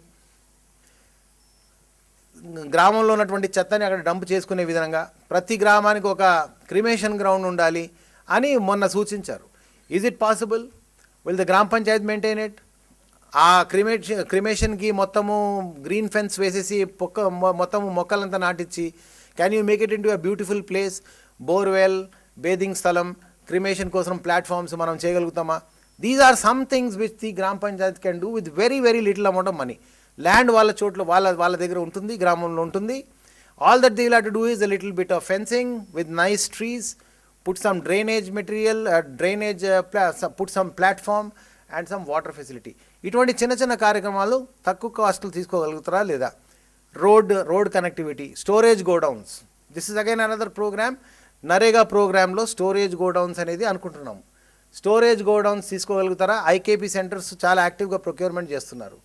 గ్రామంలో ఉన్నటువంటి చెత్తని అక్కడ డంప్ చేసుకునే విధంగా ప్రతి గ్రామానికి ఒక క్రిమేషన్ గ్రౌండ్ ఉండాలి అని మొన్న సూచించారు. Is it possible? Will the గ్రామ పంచాయత్ మెయింటైన్ ఇట్? ఆ క్రిమేషన్కి మొత్తము గ్రీన్ ఫెన్స్ వేసేసి మొత్తము మొక్కలంతా నాటించి can you make it into a beautiful place? Borewell, bathing స్థలం, క్రిమేషన్ కోసం ప్లాట్ఫామ్స్ మనం చేయగలుగుతామా? These are some things which the గ్రామ panchayat can do with very very little amount of money. Land వాళ్ళ చోట్ల వాళ్ళ దగ్గర ఉంటుంది, గ్రామంలో ఉంటుంది. All that they will have to do is a little bit of fencing with nice trees, put some drainage material, put some platform and some water facility. ఇటువంటి చిన్న చిన్న కార్యక్రమాలు తక్కువ కాస్టులు తీసుకోగలుగుతారా లేదా? Road connectivity, storage godowns. This is again another programme. NREGA ప్రోగ్రాంలో storage godowns అనేది అనుకుంటున్నాము. స్టోరేజ్ గోడౌన్స్ తీసుకోగలుగుతారా? ఐకేపీ సెంటర్స్ చాలా యాక్టివ్గా ప్రొక్యూర్మెంట్ చేస్తున్నారు.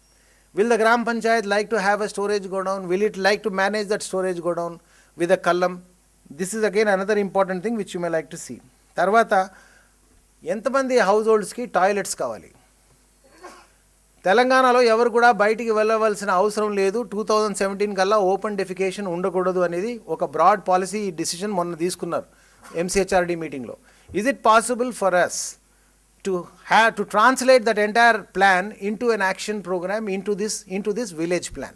Will the Gram Panchayat like to have a storage godown? Will it like to manage that storage godown with a column? This is again another important thing which you may like to see. తర్వాత ఎంతమంది house హోల్డ్స్కి toilets కావాలి? తెలంగాణలో ఎవరు కూడా బయటికి వెళ్ళవలసిన అవసరం లేదు, 2017 కల్లా ఓపెన్ డెఫికేషన్ ఉండకూడదు అనేది ఒక బ్రాడ్ పాలసీ డిసిషన్ మొన్న తీసుకున్నారు ఎంసీహెచ్ఆర్డీ మీటింగ్లో. Is it possible for us to translate that entire plan into an action program, into this village plan?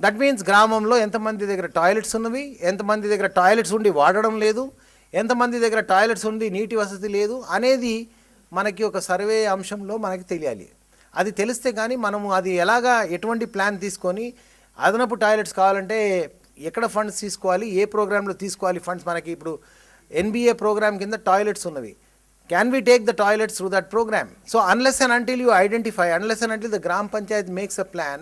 That means గ్రామంలో ఎంతమంది దగ్గర టాయిలెట్స్ ఉన్నవి, ఎంతమంది దగ్గర టాయిలెట్స్ ఉండి వాడడం లేదు, ఎంతమంది దగ్గర టాయిలెట్స్ ఉండి నీటి వసతి లేదు అనేది మనకి ఒక సర్వే అంశంలో మనకి తెలియాలి. అది తెలిస్తే కానీ మనము అది ఎలాగా ఎటువంటి ప్లాన్ తీసుకొని అదనపు టాయిలెట్స్ కావాలంటే ఎక్కడ ఫండ్స్ తీసుకోవాలి, ఏ ప్రోగ్రాంలో తీసుకోవాలి ఫండ్స్. మనకి ఇప్పుడు ఎన్బిఏ ప్రోగ్రామ్ కింద టాయిలెట్స్ ఉన్నవి. Can we take the toilets through that program? So unless and until you identify, unless and until the Gram Panchayat makes a plan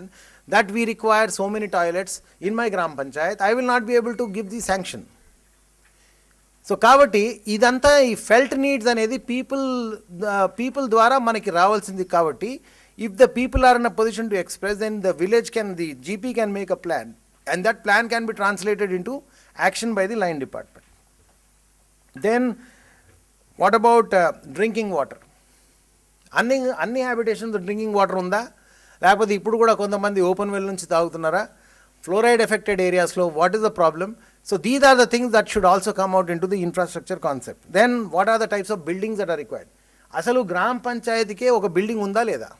that we require so many toilets in my Gram Panchayat, I will not be able to give the sanction. So కాబట్టి ఇదంతా ఈ felt needs అనేది people ద్వారా మనకి రావాల్సింది. కాబట్టి if the people are in a position to express, then the GP can make a plan, and that plan can be translated into action by the line department. Then what about drinking water? అన్ని habitations drinking water ఉందా, లేకపోతే ఇప్పుడు కూడా కొంతమంది open well నుంచి తాగుతున్నారా? Fluoride affected ఏరియాస్లో what is the problem? So these are the things that should also come out in to the infrastructure concept. Then what are the types of buildings that are required? అసలు గ్రామ పంచాయతీకే ఒక building ఉందా లేదా?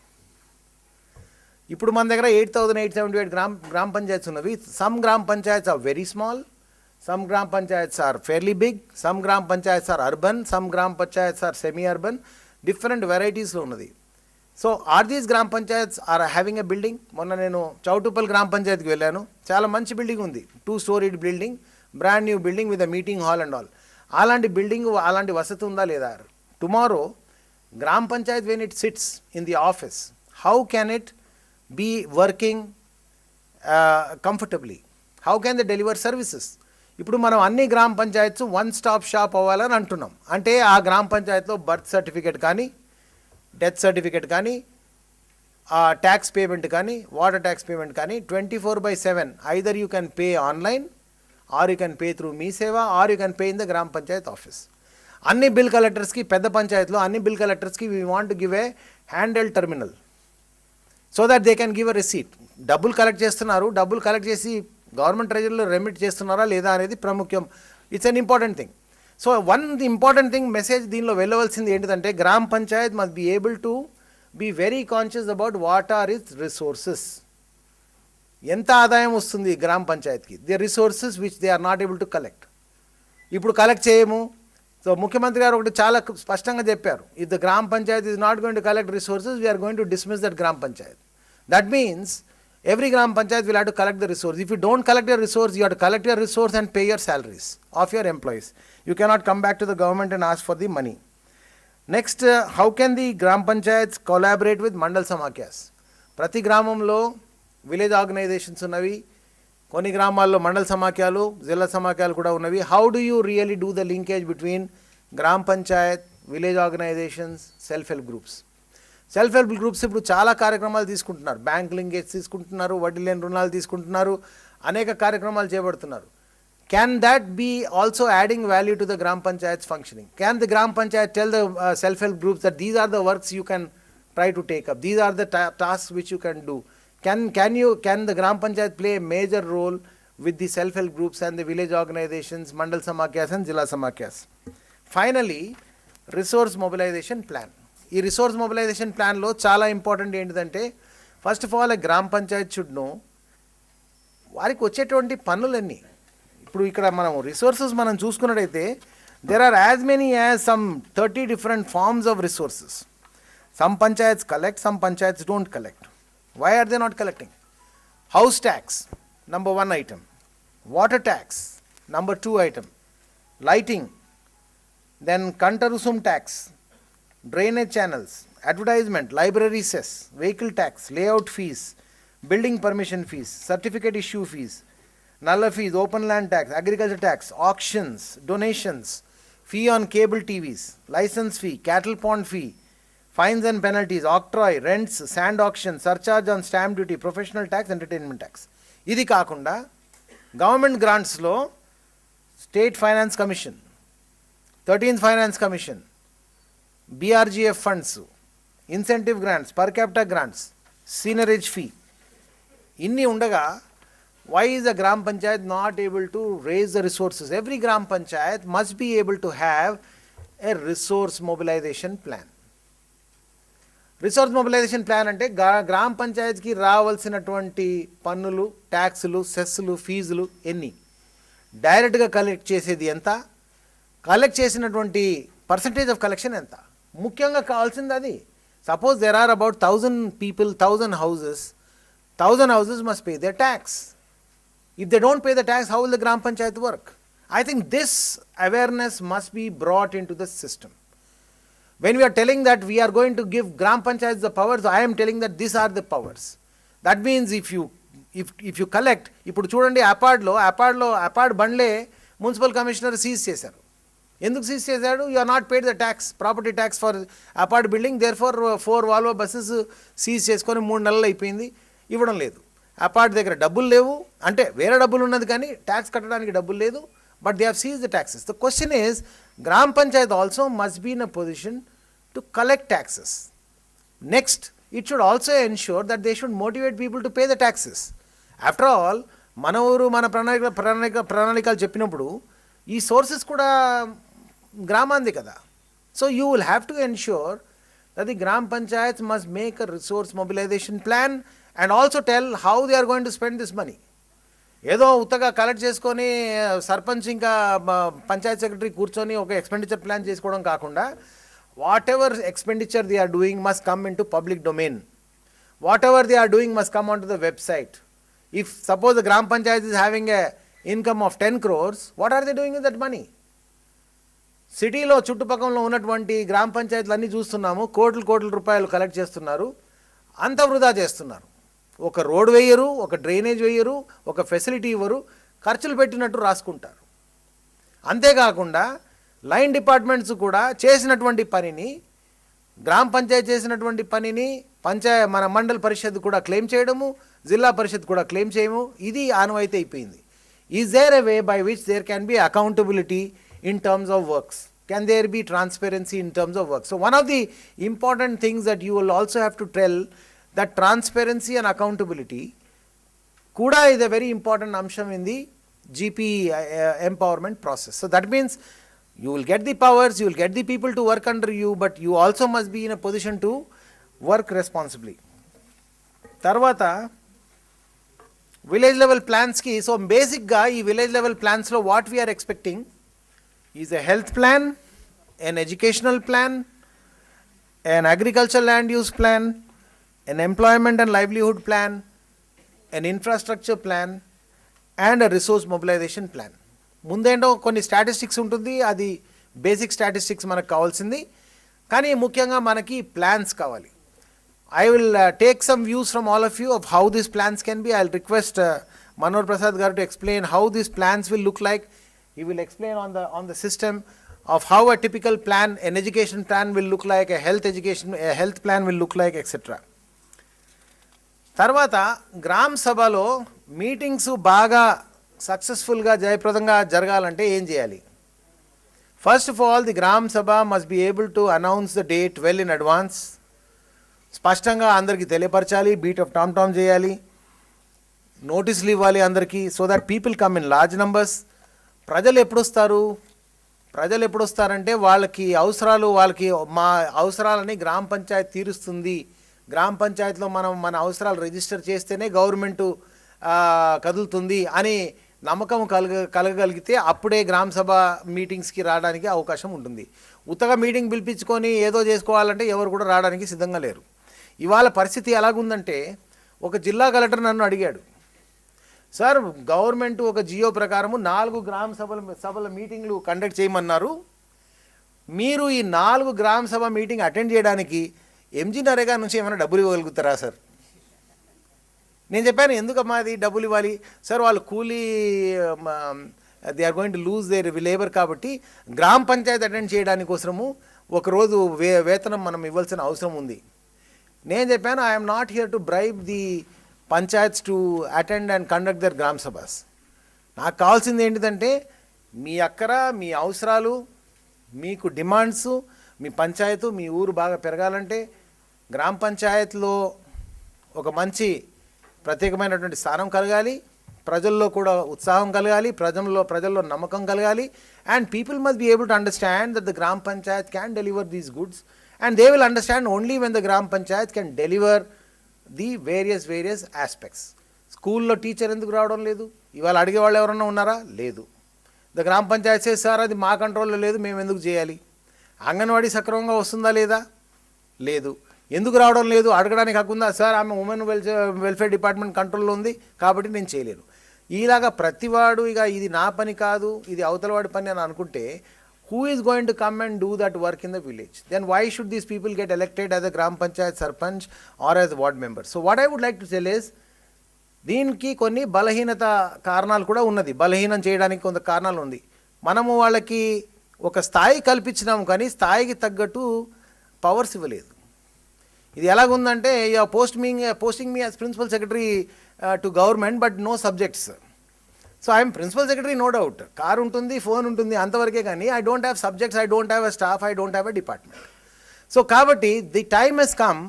ఇప్పుడు మన దగ్గర 8,878 గ్రామ పంచాయత్స్ ఉన్నవి. Some grama panchayats are very small, some gram panchayats are fairly big, some gram panchayats are urban, some gram panchayats are semi-urban, different varieties lo unnadi. So are these gram panchayats are having a building? Monna nenu Chautupal gram panchayat ki vellanu, chaala manchi building undi, 2-storied building, brand new building with a meeting hall and all. Alanti building alanti vasati unda leda? Tomorrow gram panchayat, when it sits in the office, how can it be working comfortably? How can they deliver services? ఇప్పుడు మనం అన్ని గ్రామ panchayats one stop shop అవ్వాలని అంటున్నాం. అంటే ఆ గ్రామ పంచాయత్లో బర్త్ సర్టిఫికేట్ కానీ, డెత్ సర్టిఫికేట్ కానీ, ట్యాక్స్ పేమెంట్ కానీ, వాటర్ ట్యాక్స్ పేమెంట్ కానీ 24/7 either you can pay online, or you can pay through Mee Seva, or you can pay in the గ్రామ పంచాయత్ ఆఫీస్. అన్ని బిల్ కలెక్టర్స్కి, పెద్ద పంచాయత్లో అన్ని బిల్ కలెక్టర్స్కి we want to give a handheld terminal so that they can give a receipt. డబ్బులు collect చేస్తున్నారు, డబ్బులు కలెక్ట్ చేసి గవర్నమెంట్ ట్రెజరీలో రెమిట్ చేస్తున్నారా లేదా అనేది ప్రాముఖ్యం. It's an important thing. So one important thing message దీనిలో వెళ్ళవలసింది ఏంటిదంటే, gram panchayat must be able to be very conscious about what are its resources. ఎంత ఆదాయం వస్తుంది గ్రామ పంచాయత్కి? The resources which they are not able to collect. ఇప్పుడు కలెక్ట్ చేయము. సో ముఖ్యమంత్రి గారు ఒకటి చాలా స్పష్టంగా చెప్పారు, ఇఫ్ ద గ్రామ panchayat is not going to collect resources, we are going to dismiss that గ్రామ Panchayat. That means every gram panchayat will have to collect the resource. If you don't collect your resource, you have to collect your resource and pay your salaries of your employees. You cannot come back to the government and ask for the money. Next, how can the గ్రామ panchayats collaborate with mandal సమాఖ్యాస్? ప్రతి గ్రామంలో village organisations ఉన్నవి, కొన్ని గ్రామాల్లో మండల సమాఖ్యాలు, జిల్లా సమాఖ్యాలు కూడా ఉన్నవి. How do you really do the linkage between gram panchayat, village organisations, self help groups? Self help groups ఇప్పుడు చాలా కార్యక్రమాలు తీసుకుంటున్నారు. బ్యాంక్ లింకేజ్ తీసుకుంటున్నారు, వడ్డీ లేని రుణాలు తీసుకుంటున్నారు, అనేక కార్యక్రమాలు చేపడుతున్నారు. Can that be also adding value to the Gram Panchayat's functioning? Can the Gram Panchayat tell the self-help groups that these are the works you can try to take up, these are the tasks which you can do? Can the Gram Panchayat play a major role with the self-help groups and the village organizations, Mandal Samakhyas and Jilla Samakhyas? Finally, resource mobilization plan. ఈ resource mobilisation ప్లాన్లో చాలా important ఏంటిదంటే, first of all గ్రామ panchayat should know వారికి వచ్చేటువంటి పన్నులన్నీ. ఇప్పుడు ఇక్కడ మనం రిసోర్సెస్ మనం చూసుకున్నట్టయితే there are as many as some 30 different forms of resources. Some panchayats collect, some panchayats don't collect. Why are they not collecting? House tax, number 1 item. Water tax, number 2 item. Lighting, then Kantarusum tax, drainage channels, advertisement, library cess, vehicle tax, layout fees, building permission fees, certificate issue fees, Nalla fees, open land tax, agriculture tax, auctions, donations, fee on cable TVs, license fee, cattle pond fee, fines and penalties, octroi, rents, sand auction, surcharge on stamp duty, professional tax, entertainment tax. ఇది కాకుండా government గ్రాంట్స్లో state finance commission, 13th finance commission, BRGF funds, incentive grants, per capita grants, seigniorage fee, ఇన్ని ఉండగా why is the Gram Panchayat not able to raise the resources? Every Gram Panchayat must be able to have a resource mobilization plan. Resource mobilisation plan అంటే గ్రామ పంచాయత్కి రావాల్సినటువంటి పన్నులు, ట్యాక్సులు, సెస్సులు, ఫీజులు ఎన్ని, డైరెక్ట్గా కలెక్ట్ చేసేది ఎంత, కలెక్ట్ చేసినటువంటి పర్సంటేజ్ ఆఫ్ కలెక్షన్ ఎంత, ముఖ్యంగా కావాల్సింది అది. Suppose there are about 1000 people, 1000 houses, 1000 houses must pay their tax. If they don't pay the tax, how will the Gram Panchayat work? I think this awareness must be brought into the system. When we are telling that we are going to give Gram Panchayats the powers, I am telling that these are the powers. That means if you collect, ఇప్పుడు చూడండి అపార్డ్ బండ్లే municipal commissioner seize చేశారు. ఎందుకు seize చేశాడు? You are not paid the tax, property tax for APARD building, there for 4 Volvo buses seize చేసుకొని 3 నెలలు అయిపోయింది, ఇవ్వడం లేదు. అపార్ట్ దగ్గర డబ్బులు లేవు, అంటే వేరే డబ్బులు ఉన్నది కానీ ట్యాక్స్ కట్టడానికి డబ్బులు లేదు, but they have seize the taxes. The question is, gram panchayat also must be in a position to collect taxes. Next, it should also ensure that they should motivate people to pay the taxes. After all మన ఊరు మన ప్రణాళికలు చెప్పినప్పుడు ఈ sources కూడా గ్రామాంది కదా. So you will have to ensure that the గ్రామ panchayat must make a resource mobilisation plan and also tell how they are going to spend this money. ఏదో ఉత్తగా కలెక్ట్ చేసుకొని సర్పంచ్ ఇంకా పంచాయత్ సెక్రటరీ కూర్చొని ఒక ఎక్స్పెండిచర్ ప్లాన్ చేసుకోవడం కాకుండా, whatever expenditure they are doing must come into public domain. Whatever they are doing must come onto the website. If suppose the గ్రామ panchayat is having a income of 10 crores, what are they doing with that money? సిటీలో చుట్టుపక్కల ఉన్నటువంటి గ్రామ పంచాయతీలు అన్నీ చూస్తున్నాము, కోట్ల రూపాయలు కలెక్ట్ చేస్తున్నారు, అంత వృధా చేస్తున్నారు. ఒక రోడ్ వేయరు, ఒక డ్రైనేజ్ వేయరు, ఒక ఫెసిలిటీ ఇవ్వరు, ఖర్చులు పెట్టినట్టు రాసుకుంటారు. అంతేకాకుండా లైన్ డిపార్ట్మెంట్స్ కూడా చేసినటువంటి పనిని, గ్రామ పంచాయతీ చేసినటువంటి పనిని మన మండల పరిషత్ కూడా క్లెయిమ్ చేయడము, జిల్లా పరిషత్ కూడా క్లెయిమ్ చేయము, ఇది ఆనవాయితీ అయిపోయింది. Is there a way by which there can be accountability in terms of works? Can there be transparency in terms of work? So one of the important things that you will also have to tell, that transparency and accountability kuda is a very important amsham in the GP empowerment process. So that means you will get the powers, you will get the people to work under you, but you also must be in a position to work responsibly. Tarvata village level plans ki, so basic ga ee village level plans lo what we are expecting is a health plan, an educational plan, an agricultural land use plan, an employment and livelihood plan, an infrastructure plan, and a resource mobilization plan. ముందేంటో కొన్ని statistics ఉంటుంది, అది basic statistics మనకు కావాల్సింది. కానీ ముఖ్యంగా మనకి plans కావాలి. I will take some views from all of you of how these plans can be. I'll request Manohar Prasad Garu to explain how these plans will look like. He will explain on the system of how a typical plan, an education plan will look like, a health plan will look like, etc. తర్వాత గ్రామ సభలో meetings బాగా సక్సెస్ఫుల్గా జయప్రదంగా జరగాలంటే ఏం చేయాలి? First of all the గ్రామ సభ must be able to announce the date well in advance. స్పష్టంగా అందరికీ తెలియపరచాలి, బీట్ ఆఫ్ టామ్ టామ్ చేయాలి, నోటీసులు ఇవ్వాలి అందరికీ, so that people come in large numbers. ప్రజలు ఎప్పుడు వస్తారంటే వాళ్ళకి మా అవసరాలని గ్రామ పంచాయతీ తీరుస్తుంది. గ్రామ పంచాయతీలో మనం మన అవసరాలు రిజిస్టర్ చేస్తేనే గవర్నమెంటు కదులుతుంది అని నమ్మకం కలగగలిగితే అప్పుడే గ్రామ సభ మీటింగ్స్కి రావడానికి అవకాశం ఉంటుంది. ఉత్తగా మీటింగ్ పిలిపించుకొని ఏదో చేసుకోవాలంటే ఎవరు కూడా రావడానికి సిద్ధంగా లేరు. ఇవాళ పరిస్థితి ఎలాగుందంటే, ఒక జిల్లా కలెక్టర్ నన్ను అడిగాడు, సార్ గవర్నమెంట్ ఒక జియో ప్రకారము 4 గ్రామ సభల మీటింగ్లు కండక్ట్ చేయమన్నారు, మీరు ఈ 4 గ్రామ సభ మీటింగ్ అటెండ్ చేయడానికి ఎంజీ నరేగా నుంచి ఏమైనా డబ్బులు ఇవ్వగలుగుతారా సార్? నేను చెప్పాను, ఎందుకమ్మా అది డబ్బులు ఇవ్వాలి సార్, వాళ్ళు కూలీ they are going to lose their labour, కాబట్టి గ్రామ పంచాయతీ అటెండ్ చేయడానికి కోసము ఒకరోజు వేతనం మనం ఇవ్వాల్సిన అవసరం ఉంది. నేను చెప్పాను, I'm not here to bribe the panchayats to attend and conduct their grama sabhas. నాకు కావాల్సింది ఏంటిదంటే, మీ అక్కర, మీ అవసరాలు, మీకు డిమాండ్స్, మీ పంచాయతీ, మీ ఊరు బాగా పెరగాలంటే గ్రామ పంచాయతీలో ఒక మంచి ప్రత్యేకమైనటువంటి స్థానం కలగాలి, ప్రజల్లో కూడా ఉత్సాహం కలగాలి, ప్రజల్లో నమ్మకం కలగాలి. And people must be able to understand that the గ్రామ panchayat can deliver these goods, and they will understand only when the gram panchayat can deliver the various aspects. స్కూల్లో టీచర్ ఎందుకు రావడం లేదు? ఇవాళ అడిగే వాళ్ళు ఎవరన్నా ఉన్నారా? లేదు. ద గ్రామ పంచాయత్ సే సార్ అది మా కంట్రోల్లో లేదు, మేము ఎందుకు చేయాలి? అంగన్వాడీ సక్రమంగా వస్తుందా లేదా? లేదు. ఎందుకు రావడం లేదు అడగడానికి హక్కుందా? సార్ ఆమె ఉమెన్ వెల్ఫేర్ డిపార్ట్మెంట్ కంట్రోల్లో ఉంది కాబట్టి నేను చేయలేను. ఇలాగా ప్రతివాడు ఇక ఇది నా పని కాదు, ఇది అవతలవాడి పని అని అనుకుంటే, who is going to come and do that work in the village? Then why should these people get elected as a gram panchayat sarpanch or as ward member? So what I would like to tell is, దీనికి కొన్ని బలహీనత కారణాలు కూడా ఉన్నది, బలహీనం చేయడానికి కొంత కారణాలు ఉంది. మనము వాళ్ళకి ఒక స్థాయి కల్పించినాము కానీ స్థాయికి తగ్గట్టు పవర్స్ ఇవ్వలేదు. ఇది ఎలాగుందంటే, posting me as principal secretary to government but no subjects. So I'm principal secretary, no doubt, car ఉంటుంది, ఫోన్ ఉంటుంది, అంతవరకే, కానీ I don't have subjects, I don't have a staff, I don't have a department. So కాబట్టి the time has come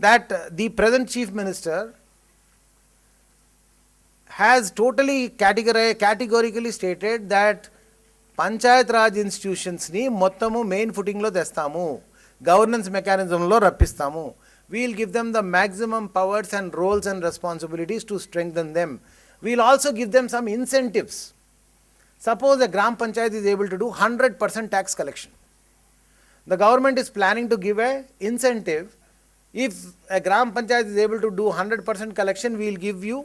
that the present chief minister has totally categorically stated that panchayat raj ఇన్స్టిట్యూషన్స్ని మొత్తము main ఫుటింగ్లో తెస్తాము, governance మెకానిజంలో రప్పిస్తాము. We'll give them the maximum powers and roles and responsibilities to strengthen them. We'll also give them some incentives. Suppose a gram panchayat is able to do 100% tax collection. The government is planning to give a incentive. If a gram panchayat is able to do 100% collection, we'll give you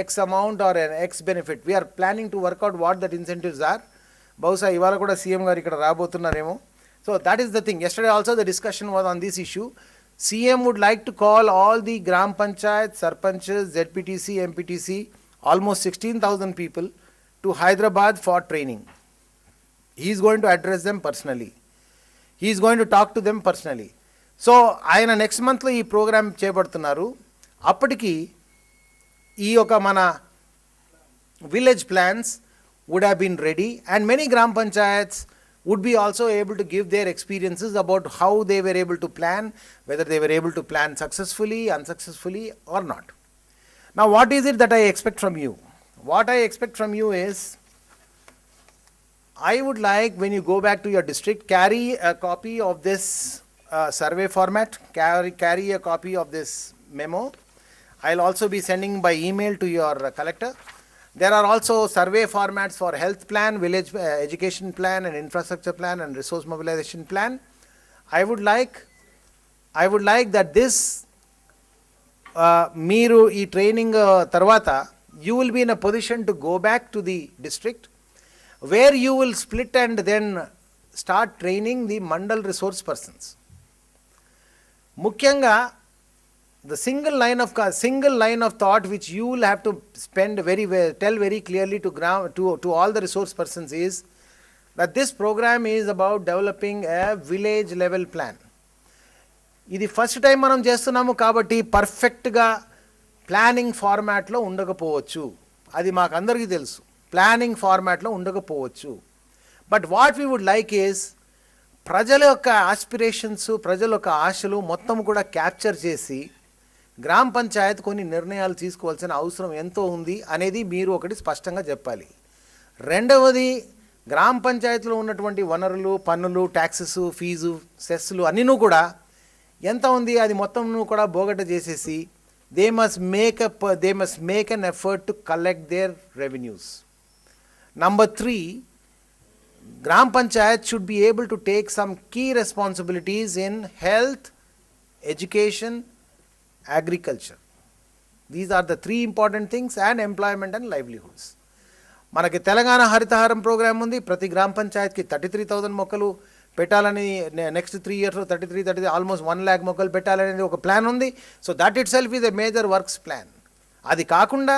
X amount or an X benefit. We are planning to work out what that incentives are. బహుశా ఇవాళ కూడా CM గారు ఇక్కడ రాబోతున్నారేమో. So that is the thing. Yesterday also the discussion was on this issue. CM would like to call all the gram panchayat, sarpanches, ZPTC, MPTC, almost 16,000 people to Hyderabad for training. He is going to address them personally. He is going to talk to them personally. So ఆయన next మంత్లో ఈ programme చేపడుతున్నారు. అప్పటికి ఈ యొక్క మన village plans would have been ready, and many gram panchayats would be also able to give their experiences about how they were able to plan, whether they were able to plan successfully, unsuccessfully or not. Now what is it that I expect from you? What I expect from you is, I would like, when you go back to your district, carry a copy of this survey format, carry a copy of this memo. I'll also be sending by email to your collector. There are also survey formats for health plan, village education plan and infrastructure plan and resource mobilization plan. I would like that this మీరు ఈ training తర్వాత you will be in a position to go back to the district where you will split and then start training the mandal resource persons. ముఖ్యంగా the single line of thought which you will have to tell very clearly to all the resource persons is that this program is about developing a village level plan. ఇది first time మనం చేస్తున్నాము కాబట్టి పర్ఫెక్ట్గా planning ఫార్మాట్లో ఉండకపోవచ్చు, అది మాకు అందరికీ తెలుసు. ప్లానింగ్ ఫార్మాట్లో ఉండకపోవచ్చు. But what we would like is ప్రజల యొక్క ఆస్పిరేషన్స్, ప్రజల యొక్క ఆశలు మొత్తం కూడా క్యాప్చర్ చేసి గ్రామ పంచాయత్ కొన్ని నిర్ణయాలు తీసుకోవాల్సిన అవసరం ఎంతో ఉంది అనేది మీరు ఒకటి స్పష్టంగా చెప్పాలి. రెండవది, గ్రామ పంచాయతీలో ఉన్నటువంటి వనరులు, పన్నులు, ట్యాక్సెస్, ఫీజు, సెస్లు అన్నీను కూడా ఎంత ఉంది అది మొత్తం కూడా బోగట చేసేసి they must make an effort to collect their revenues. Number 3, గ్రామ panchayat should be able to take some key responsibilities in health, education, agriculture. These are the 3 important things, and employment and livelihoods. మనకి Telangana Harithaharam programme ఉంది. ప్రతి గ్రామ పంచాయత్కి 33,000 మొక్కలు పెట్టాలని, next 3 ఇయర్స్లో 33 almost 1 lakh మొక్కలు పెట్టాలనేది ఒక ప్లాన్ ఉంది. So that it self is a major works plan. అది కాకుండా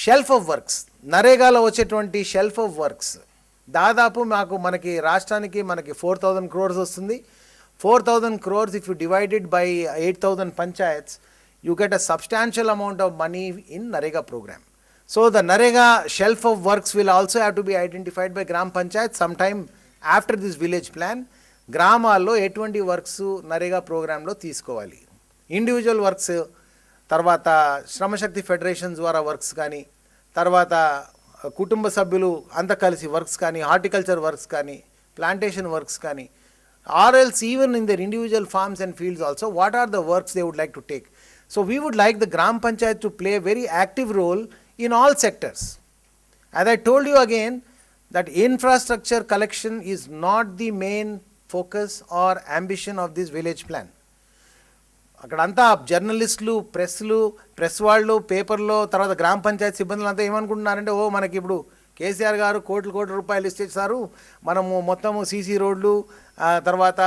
షెల్ఫ్ ఆఫ్ వర్క్స్, నరేగాలో వచ్చేటువంటి షెల్ఫ్ ఆఫ్ వర్క్స్ దాదాపు మనకి రాష్ట్రానికి 4,000 crores వస్తుంది. 4,000 crores if you divide it by 8,000 panchayats, you get a substantial amount of money in Narega program. So the Narega shelf of works will also have to be identified by Gram Panchayat sometime after this village plan. గ్రామాల్లో ఎటువంటి works NREGA ప్రోగ్రాంలో తీసుకోవాలి, individual works, తర్వాత శ్రమశక్తి federation ద్వారా works కానీ, తర్వాత కుటుంబ సభ్యులు అంతా కలిసి వర్క్స్ కానీ, హార్టికల్చర్ వర్క్స్ కానీ, ప్లాంటేషన్ వర్క్స్ కానీ, or else even in their individual farms and fields also, what are the works they would like to take. So we would like the Gram Panchayat to play a very active role in all sectors. As I told you again, that infrastructure collection is not the main focus or ambition of this village plan. అక్కడంతా జర్నలిస్టులు, press వాళ్ళు, పేపర్లో, తర్వాత గ్రామ పంచాయతీ సిబ్బందులు అంతా ఏమనుకుంటున్నారంటే, మనకి ఇప్పుడు కేసీఆర్ గారు కోట్ల రూపాయలు ఇచ్చేసారు, మనము మొత్తము సీసీ రోడ్లు, తర్వాత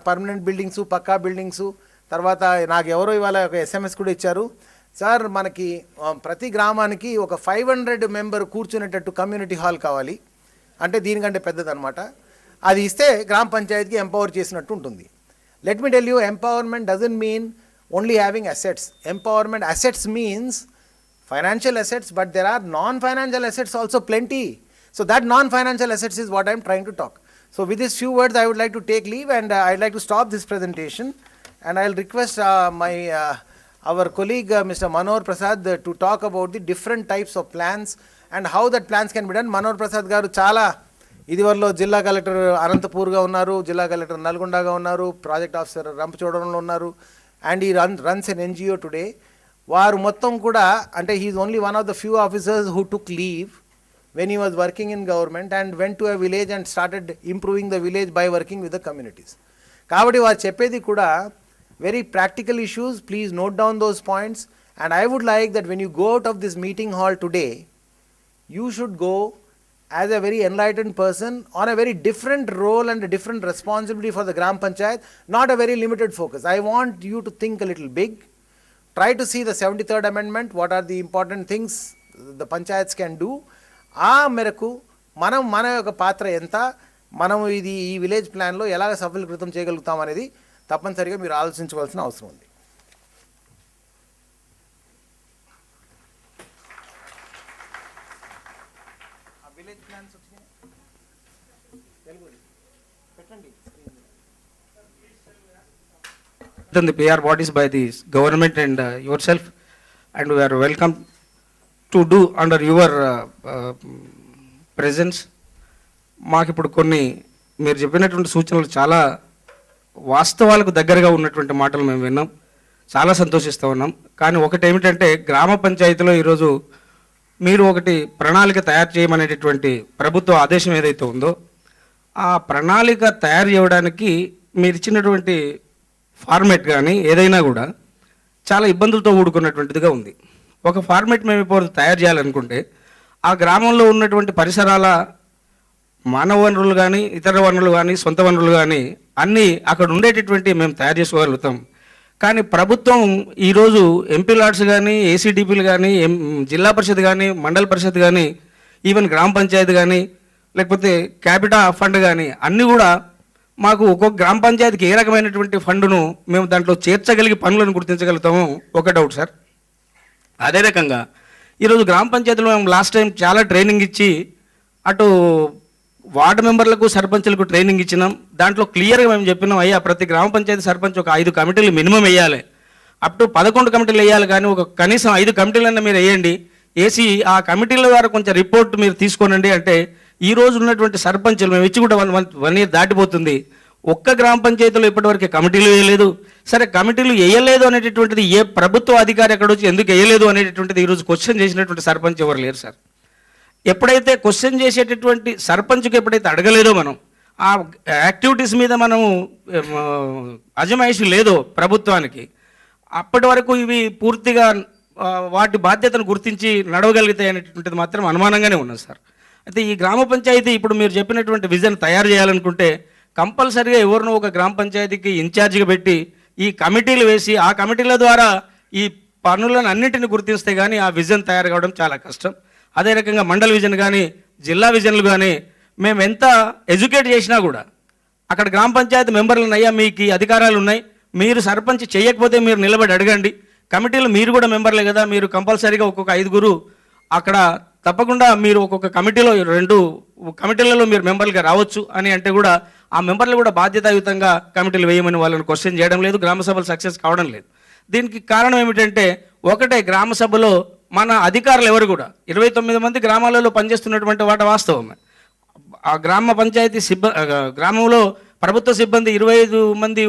పర్మనెంట్ బిల్డింగ్స్, పక్కా బిల్డింగ్స్, తర్వాత నాకు ఎవరో ఇవాళ ఒక SMS కూడా ఇచ్చారు, సార్ మనకి ప్రతి గ్రామానికి ఒక 500 మెంబర్ కూర్చునేటట్టు కమ్యూనిటీ హాల్ కావాలి, అంటే దీనికంటే పెద్దదన్నమాట. అది ఇస్తే గ్రామ పంచాయతీకి ఎంపవర్ చేసినట్టు ఉంటుంది. Let me tell you, empowerment doesn't mean only having assets. Empowerment assets means financial assets, but there are non-financial assets also plenty. So that non-financial assets is what I am trying to talk. So with these few words I would like to take leave, and I would like to stop this presentation, and I will request our colleague Mr. Manohar Prasad to talk about the different types of plans and how that plans can be done. Manohar Prasad garu chala ఇదివరలో జిల్లా collector అనంతపూర్గా ఉన్నారు, జిల్లా collector నల్గొండగా ఉన్నారు, project officer రంపచోడవరంలో ఉన్నారు, and ఈ runs ఎన్ NGO today. వారు మొత్తం కూడా, అంటే he is only one of the few officers who took leave when he was working in government and went to a village and started improving the village by working with the communities. కాబట్టి వారు చెప్పేది కూడా very practical issues. Please note down those points, and I would like that when you go out of this meeting hall today, you should go as a very enlightened person on a very different role and a different responsibility for the Gram Panchayat, not a very limited focus. I want you to think a little big. Try to see the 73rd amendment, what are the important things the panchayats can do. ఆ మేరకు మన యొక్క పాత్ర ఎంత, మనము ఈ village ప్లాన్లో ఎలాగ సఫలీకృతం చేయగలుగుతాం అనేది తప్పనిసరిగా మీరు ఆలోచించవలసిన అవసరం ఉంది. The PR bodies by the government and yourself, and we are welcome to do under your presence. మాకు ఇప్పుడు కొన్ని మీరు చెప్పినటువంటి సూచనలు చాలా వాస్తవాలకు దగ్గరగా ఉన్నటువంటి మాటలు మేము విన్నాం, చాలా సంతోషిస్తూ ఉన్నాం. కానీ ఒకటి ఏమిటంటే, గ్రామ పంచాయతీలో ఈరోజు మీరు ఒకటి ప్రణాళిక తయారు చేయమనేటటువంటి ప్రభుత్వ ఆదేశం ఏదైతే ఉందో, ఆ ప్రణాళిక తయారు చేయడానికి మీరు ఇచ్చినటువంటి ఫార్మేట్ కానీ ఏదైనా కూడా చాలా ఇబ్బందులతో కూడుకున్నటువంటిదిగా ఉంది. ఒక ఫార్మేట్ మేము ఇప్పుడు తయారు చేయాలనుకుంటే, ఆ గ్రామంలో ఉన్నటువంటి పరిసరాల మానవ వనరులు కానీ ఇతర వనరులు కానీ సొంత వనరులు కానీ అన్నీ అక్కడ ఉండేటటువంటి మేము తయారు చేసుకోగలుగుతాం. కానీ ప్రభుత్వం ఈరోజు ఎంపీ లాట్స్ కానీ ఏసీడీపీలు కానీ జిల్లా పరిషత్ కానీ మండల పరిషత్ కానీ ఈవెన్ గ్రామ పంచాయతీ కానీ లేకపోతే క్యాపిటా ఫండ్ కానీ అన్నీ కూడా మాకు ఒక్కొక్క గ్రామ పంచాయతీకి ఏ రకమైనటువంటి ఫండ్ను మేము దాంట్లో చేర్చగలిగి పనులను గుర్తించగలుగుతాము ఒక డౌట్ సార్. అదే రకంగా ఈరోజు గ్రామ పంచాయతీలో మేము లాస్ట్ టైం చాలా ట్రైనింగ్ ఇచ్చి అటు వార్డు మెంబర్లకు సర్పంచులకు ట్రైనింగ్ ఇచ్చినాం. దాంట్లో క్లియర్గా మేము చెప్పినాం, అయ్యా ప్రతి గ్రామ పంచాయతీ సర్పంచ్ ఒక 5 కమిటీలు మినిమం వేయాలి, అప్ టు 11 కమిటీలు వేయాలి, కానీ ఒక కనీసం 5 కమిటీలన్నా మీరు వేయండి, వేసి ఆ కమిటీల ద్వారా కొంచెం రిపోర్ట్ మీరు తీసుకోనండి అంటే ఈ రోజు ఉన్నటువంటి సర్పంచులు మేము ఇచ్చి కూడా 1 ఇయర్ దాటిపోతుంది, ఒక్క గ్రామ పంచాయతీలో ఇప్పటివరకు కమిటీలు వేయలేదు. సరే కమిటీలు వేయలేదు అనేటటువంటిది ఏ ప్రభుత్వ అధికారి ఎక్కడ వచ్చి ఎందుకు వేయలేదు అనేటటువంటిది ఈరోజు క్వశ్చన్ చేసినటువంటి సర్పంచ్ ఎవరు లేరు సార్. ఎప్పుడైతే క్వశ్చన్ చేసేటటువంటి సర్పంచ్కి ఎప్పుడైతే అడగలేదో మనం ఆ యాక్టివిటీస్ మీద మనము అజమాయిషి లేదో ప్రభుత్వానికి, అప్పటి వరకు ఇవి పూర్తిగా వాటి బాధ్యతను గుర్తించి నడవగలుగుతాయి అనేటువంటిది మాత్రం అనుమానంగానే ఉన్నది సార్. అయితే ఈ గ్రామ పంచాయతీ ఇప్పుడు మీరు చెప్పినటువంటి విజన్ తయారు చేయాలనుకుంటే కంపల్సరీగా ఎవరినో ఒక గ్రామ పంచాయతీకి ఇన్ఛార్జిగా పెట్టి ఈ కమిటీలు వేసి ఆ కమిటీల ద్వారా ఈ పనులను అన్నింటిని గుర్తిస్తే కానీ ఆ విజన్ తయారు కావడం చాలా కష్టం. అదే రకంగా మండల విజన్ కానీ జిల్లా విజన్లు కానీ మేము ఎంత ఎడ్యుకేట్ చేసినా కూడా అక్కడ గ్రామ పంచాయతీ మెంబర్లను అయ్యా మీకు ఈ అధికారాలు ఉన్నాయి, మీరు సర్పంచ్ చేయకపోతే మీరు నిలబడి అడగండి, కమిటీలు మీరు కూడా మెంబర్లే కదా, మీరు కంపల్సరీగా ఒక్కొక్క 5 అక్కడ తప్పకుండా మీరు ఒక్కొక్క కమిటీలో 2 కమిటీలలో మీరు మెంబర్లుగా రావచ్చు అని అంటే కూడా ఆ మెంబర్లు కూడా బాధ్యతాయుతంగా కమిటీలు వేయమని వాళ్ళని క్వశ్చన్ చేయడం లేదు, గ్రామ సభలు సక్సెస్ కావడం లేదు. దీనికి కారణం ఏమిటంటే ఒకటే, గ్రామ సభలో మన అధికారులు ఎవరు కూడా 29 మంది గ్రామాలలో పనిచేస్తున్నటువంటి వాటి వాస్తవమే. ఆ గ్రామ పంచాయతీ గ్రామంలో ప్రభుత్వ సిబ్బంది 25 మంది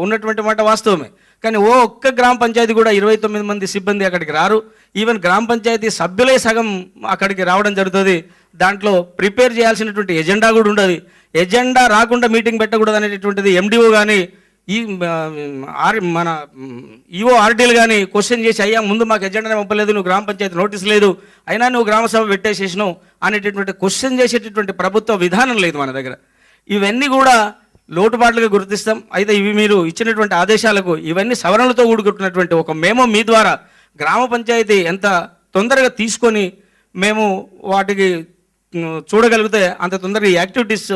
ఉన్నటువంటి మాట వాస్తవమే. కానీ ఒక్క గ్రామ పంచాయతీ కూడా 29 మంది సిబ్బంది అక్కడికి రారు. ఈవెన్ గ్రామ పంచాయతీ సభ్యులే సగం అక్కడికి రావడం జరుగుతుంది. దాంట్లో ప్రిపేర్ చేయాల్సినటువంటి ఎజెండా కూడా ఉండదు. ఎజెండా రాకుండా మీటింగ్ పెట్టకూడదు అనేటటువంటిది ఎండిఓ కానీ ఈ మన ఈఓ ఆర్డీలు కానీ క్వశ్చన్ చేసి, అయ్యా ముందు మాకు ఎజెండానే పంపలేదు, నువ్వు గ్రామ పంచాయతీ నోటీస్ లేదు, అయినా నువ్వు గ్రామ సభ పెట్టేసేసినావు అనేటటువంటి క్వశ్చన్ చేసేటటువంటి ప్రభుత్వ విధానం లేదు మన దగ్గర. ఇవన్నీ కూడా లోటుపాట్లుగా గుర్తిస్తాం. అయితే ఇవి మీరు ఇచ్చినటువంటి ఆదేశాలకు ఇవన్నీ సవరణలతో కూడుకుంటున్నటువంటి ఒక మేము మీ ద్వారా గ్రామ పంచాయతీ ఎంత తొందరగా తీసుకొని మేము వాటికి చూడగలిగితే అంత తొందరగా ఈ యాక్టివిటీస్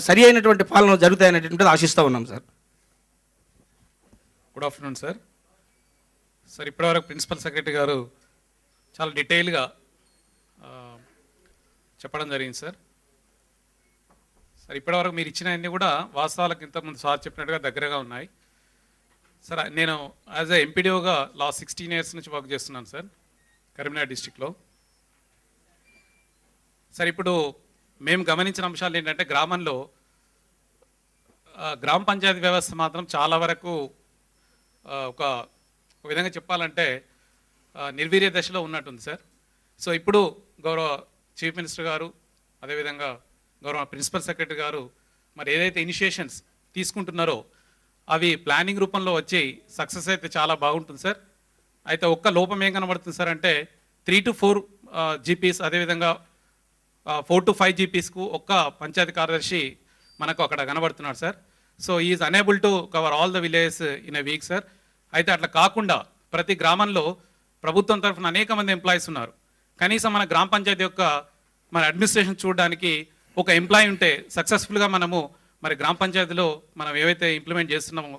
సరి అయినటువంటి పాలన జరుగుతాయి అనేటువంటిది ఆశిస్తూ ఉన్నాం sir. Good afternoon sir. Sir ఇప్పటివరకు ప్రిన్సిపల్ సెక్రటరీ గారు చాలా డీటెయిల్గా చెప్పడం జరిగింది సార్. సార్ ఇప్పటివరకు మీరు ఇచ్చిన అన్నీ కూడా వాస్తవాలకు ఇంతకుముందు సార్ చెప్పినట్టుగా దగ్గరగా ఉన్నాయి సార్. నేను యాజ్ ఎ ఎంపీడీఓగా లాస్ట్ 16 years నుంచి వర్క్ చేస్తున్నాను సార్ కరీంనగర్ డిస్టిక్లో. సార్ ఇప్పుడు మేము గమనించిన అంశాలు ఏంటంటే గ్రామంలో గ్రామ పంచాయతీ వ్యవస్థ మాత్రం చాలా వరకు ఒక విధంగా చెప్పాలంటే నిర్వీర్య దశలో ఉన్నట్టుంది సార్. సో ఇప్పుడు గౌరవ చీఫ్ మినిస్టర్ గారు అదేవిధంగా గౌరవ ప్రిన్సిపల్ సెక్రటరీ గారు మరి ఏదైతే ఇనిషియేషన్స్ తీసుకుంటున్నారో అవి ప్లానింగ్ రూపంలో వచ్చి సక్సెస్ అయితే చాలా బాగుంటుంది సార్. అయితే ఒక్క లోపం ఏం కనబడుతుంది సార్ అంటే 3 to 4 జీపీస్ అదేవిధంగా 4 to 5 జీపీస్కు ఒక్క పంచాయతీ కార్యదర్శి మనకు అక్కడ కనబడుతున్నాడు sir. So is unable to cover all the villages in a week sir. అయితే అట్లా కాకుండా ప్రతి గ్రామంలో ప్రభుత్వం తరఫున అనేక మంది ఎంప్లాయీస్ ఉన్నారు. కనీసం మన గ్రామ పంచాయతీ యొక్క మన అడ్మినిస్ట్రేషన్ చూడడానికి ఒక ఎంప్లాయీ ఉంటే సక్సెస్ఫుల్గా మనము మరి గ్రామ పంచాయతీలో మనం ఏవైతే ఇంప్లిమెంట్ చేస్తున్నామో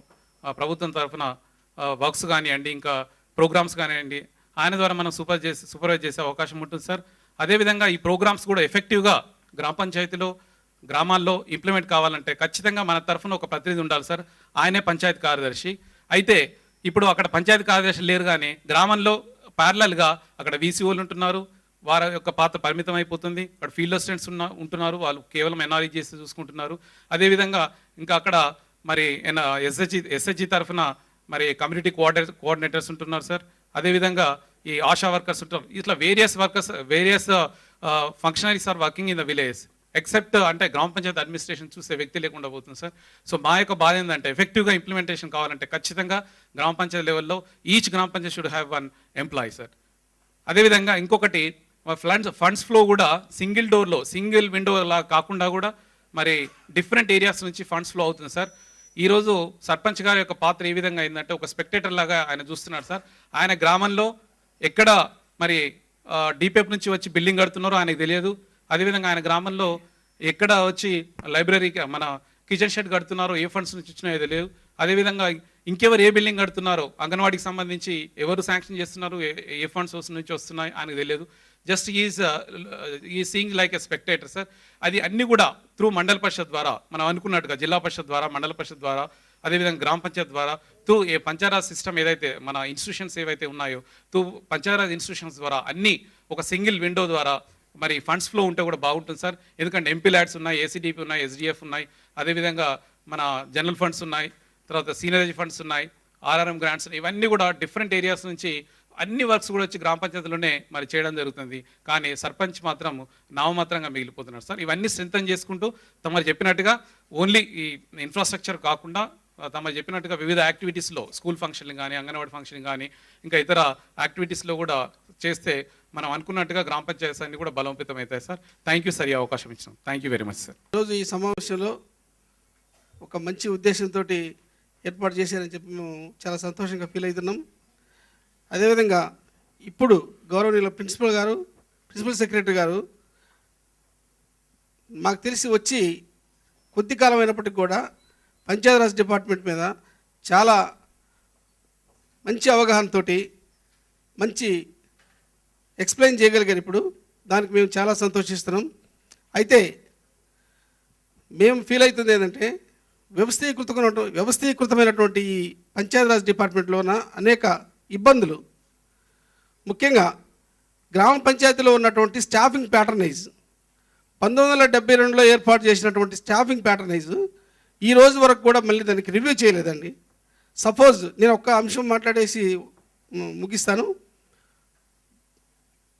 ప్రభుత్వం తరఫున వర్క్స్ కానివ్వండి ఇంకా ప్రోగ్రామ్స్ కానివ్వండి ఆయన ద్వారా మనం సూపర్వైజ్ చేసే అవకాశం ఉంటుంది సార్. అదేవిధంగా ఈ ప్రోగ్రామ్స్ కూడా ఎఫెక్టివ్గా గ్రామ పంచాయతీలో గ్రామాల్లో ఇంప్లిమెంట్ కావాలంటే ఖచ్చితంగా మన తరఫున ఒక ప్రతినిధి ఉండాలి సార్, ఆయనే పంచాయతీ కార్యదర్శి. అయితే ఇప్పుడు అక్కడ పంచాయతీ కార్యదర్శి లేరు కానీ గ్రామంలో ప్యారలల్గా అక్కడ వీసీఓలు ఉంటున్నారు, వారి యొక్క పాత్ర పరిమితం అయిపోతుంది. అక్కడ ఫీల్డ్ అసిస్టెంట్స్ ఉంటున్నారు, వాళ్ళు కేవలం ఎన్ఆర్ఈ చేసి చూసుకుంటున్నారు. అదేవిధంగా ఇంకా అక్కడ మరి ఎస్హెచ్జి తరఫున మరి కమ్యూనిటీ కోఆర్డినేటర్స్ ఉంటున్నారు సార్. అదేవిధంగా ఈ ఆశా వర్కర్స్ ఉంటారు. ఇట్లా various functionaries are working in the village except అంటే గ్రామ పంచాయతీ అడ్మినిస్ట్రేషన్ చూసే వ్యక్తి లేకుండా పోతుంది సార్. సో మా యొక్క బాధ ఏంటంటే ఎఫెక్టివ్గా ఇంప్లిమెంటేషన్ కావాలంటే ఖచ్చితంగా గ్రామ పంచాయతీ లెవెల్లో each grama panchayati should have 1 employee sir. అదేవిధంగా ఇంకొకటి ఫండ్స్ ఫ్లో కూడా సింగిల్ డోర్లో సింగిల్ విండో లా కాకుండా కూడా మరి డిఫరెంట్ ఏరియాస్ నుంచి ఫండ్స్ ఫ్లో అవుతుంది సార్. ఈరోజు సర్పంచ్ గారి యొక్క పాత్ర ఏ విధంగా అయిందంటే ఒక స్పెక్టేటర్ లాగా ఆయన చూస్తున్నాడు సార్. ఆయన గ్రామంలో ఎక్కడ మరి డీపీఎఫ్ నుంచి వచ్చి బిల్డింగ్ కడుతున్నారో ఆయనకు తెలియదు. అదేవిధంగా ఆయన గ్రామంలో ఎక్కడ వచ్చి లైబ్రరీకి మన కిచెన్ షెడ్ కడుతున్నారో ఏ ఫండ్స్ నుంచి వచ్చినాయో తెలియదు. అదేవిధంగా ఇంకెవరు ఏ బిల్డింగ్ కడుతున్నారో అంగన్వాడికి సంబంధించి ఎవరు శాంక్షన్ చేస్తున్నారు, ఏ ఫండ్స్ నుంచి వస్తున్నాయి ఆయనకు తెలియదు. జస్ట్ ఈ seeing like a spectator sir. అది అన్ని కూడా త్రూ మండల పరిషత్ ద్వారా మనం అనుకున్నట్టుగా జిల్లా పరిషత్ ద్వారా, మండల పరిషత్ ద్వారా, అదేవిధంగా గ్రామ పంచాయత్ ద్వారా, త్రూ ఏ పంచాయరాజ్ సిస్టమ్ ఏదైతే మన ఇన్స్టిట్యూషన్స్ ఏవైతే ఉన్నాయో త్రూ పంచాయరాజ్ ఇన్స్టిట్యూషన్స్ ద్వారా అన్నీ ఒక సింగిల్ విండో ద్వారా మరి ఫండ్స్ ఫ్లో ఉంటే కూడా బాగుంటుంది సార్. ఎందుకంటే ఎంపీ ల్యాడ్స్ ఉన్నాయి, ఏసీడీపీ ఉన్నాయి, ఎస్డిఎఫ్ ఉన్నాయి, అదేవిధంగా మన జనరల్ ఫండ్స్ ఉన్నాయి, తర్వాత సీనియరేజ్ ఫండ్స్ ఉన్నాయి, ఆర్ఆర్ఎం గ్రాంట్స్ ఉన్నాయి. ఇవన్నీ కూడా డిఫరెంట్ ఏరియాస్ నుంచి అన్ని వర్క్స్ కూడా వచ్చి గ్రామ పంచాయతీలోనే మరి చేయడం జరుగుతుంది. కానీ సర్పంచ్ మాత్రం నామమాత్రంగా మిగిలిపోతున్నారు సార్. ఇవన్నీ స్ట్రెంథన్ చేసుకుంటూ తమరు చెప్పినట్టుగా ఓన్లీ ఈ ఇన్ఫ్రాస్ట్రక్చర్ కాకుండా తమరు చెప్పినట్టుగా వివిధ యాక్టివిటీస్లో స్కూల్ ఫంక్షన్లు కానీ, అంగన్వాడీ ఫంక్షన్ కానీ, ఇంకా ఇతర యాక్టివిటీస్లో కూడా చేస్తే మనం అనుకున్నట్టుగా గ్రామ పంచాయతీస్ అన్ని కూడా బలోపేతం అవుతాయి సార్. థ్యాంక్ యూ సార్, ఈ అవకాశం ఇచ్చాం. Thank you very much sir. ఈరోజు ఈ సమావేశంలో ఒక మంచి ఉద్దేశంతో ఏర్పాటు చేశారని చెప్పి మేము చాలా సంతోషంగా ఫీల్ అవుతున్నాం. అదేవిధంగా ఇప్పుడు గౌరవనీయుల ప్రిన్సిపల్ సెక్రటరీ గారు మాకు తెలిసి వచ్చి కొద్ది కాలం అయినప్పటికీ కూడా పంచాయతీరాజ్ డిపార్ట్మెంట్ మీద చాలా మంచి అవగాహనతో మంచి ఎక్స్ప్లెయిన్ చేయగలిగారు. ఇప్పుడు దానికి మేము చాలా సంతోషిస్తున్నాం. అయితే మేము ఫీల్ అవుతుంది ఏంటంటే వ్యవస్థీకృతమైనటువంటి ఈ పంచాయతీరాజ్ డిపార్ట్మెంట్లోన అనేక ఇబ్బందులు, ముఖ్యంగా గ్రామ పంచాయతీలో ఉన్నటువంటి స్టాఫింగ్ ప్యాటర్నైజ్ 1972లో ఏర్పాటు చేసినటువంటి స్టాఫింగ్ ప్యాటర్నైజ్ ఈ రోజు వరకు కూడా మళ్ళీ దానికి రివ్యూ చేయలేదండి. సపోజ్ నేను ఒక్క అంశం మాట్లాడేసి ముగిస్తాను.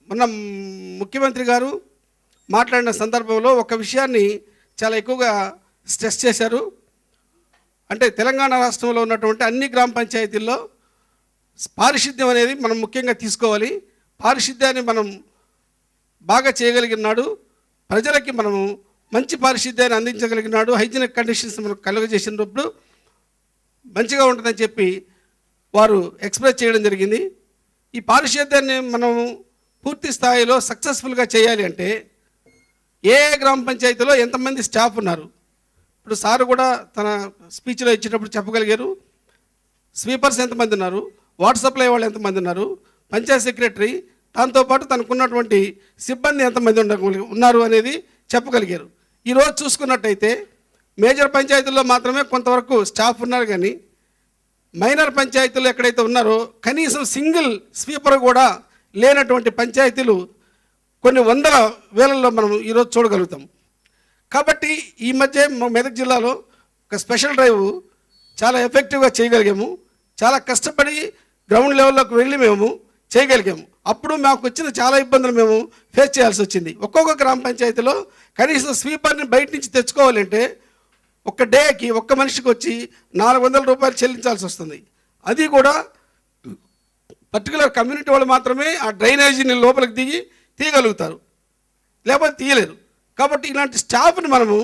మొన్న ముఖ్యమంత్రి గారు మాట్లాడిన సందర్భంలో ఒక విషయాన్ని చాలా ఎక్కువగా స్ట్రెస్ చేశారు. అంటే తెలంగాణ రాష్ట్రంలో ఉన్నటువంటి అన్ని గ్రామ పంచాయతీల్లో పారిశుద్ధ్యం అనేది మనం ముఖ్యంగా తీసుకోవాలి. పారిశుద్ధ్యాన్ని మనం బాగా చేయగలిగినాడు, ప్రజలకి మనము మంచి పారిశుద్ధ్యాన్ని అందించగలిగినాడు, హైజీనిక్ కండిషన్స్ మనకు కలుగజేసినప్పుడు మంచిగా ఉంటుందని చెప్పి వారు ఎక్స్ప్రెస్ చేయడం జరిగింది. ఈ పారిశుద్ధ్యాన్ని మనం పూర్తి స్థాయిలో సక్సెస్ఫుల్గా చేయాలి అంటే ఏ గ్రామ పంచాయతీలో ఎంతమంది స్టాఫ్ ఉన్నారు, ఇప్పుడు సార్ కూడా తన స్పీచ్లో ఇచ్చేటప్పుడు చెప్పగలిగారు. స్వీపర్స్ ఎంతమంది ఉన్నారు, వాటర్ సప్లై వాళ్ళు ఎంతమంది ఉన్నారు, పంచాయత్ సెక్రటరీ, దాంతోపాటు తనకున్నటువంటి సిబ్బంది ఎంతమంది ఉన్నారు అనేది చెప్పగలిగారు. ఈరోజు చూసుకున్నట్టయితే మేజర్ పంచాయతీల్లో మాత్రమే కొంతవరకు స్టాఫ్ ఉన్నారు, కానీ మైనర్ పంచాయతీలు ఎక్కడైతే ఉన్నారో కనీసం సింగిల్ స్వీపర్ కూడా లేనటువంటి పంచాయతీలు కొన్ని వందల వేలల్లో మనం ఈరోజు చూడగలుగుతాం. కాబట్టి ఈ మధ్య మెదక్ జిల్లాలో ఒక స్పెషల్ డ్రైవ్ చాలా ఎఫెక్టివ్గా చేయగలిగాము. చాలా కష్టపడి గ్రౌండ్ లెవెల్లోకి వెళ్ళి మేము చేయగలిగాము. అప్పుడు మాకు వచ్చిన చాలా ఇబ్బందులు మేము ఫేస్ చేయాల్సి వచ్చింది. ఒక్కొక్క గ్రామ పంచాయతీలో కనీసం స్వీపర్ని బయట నుంచి తెచ్చుకోవాలంటే ఒక డేకి ఒక్క మనిషికి వచ్చి 400 రూపాయలు చెల్లించాల్సి వస్తుంది. అది కూడా పర్టికులర్ కమ్యూనిటీ వాళ్ళు మాత్రమే ఆ డ్రైనేజీని లోపలికి దిగి తీయగలుగుతారు, లేకపోతే తీయలేరు. కాబట్టి ఇలాంటి స్టాఫ్ని మనము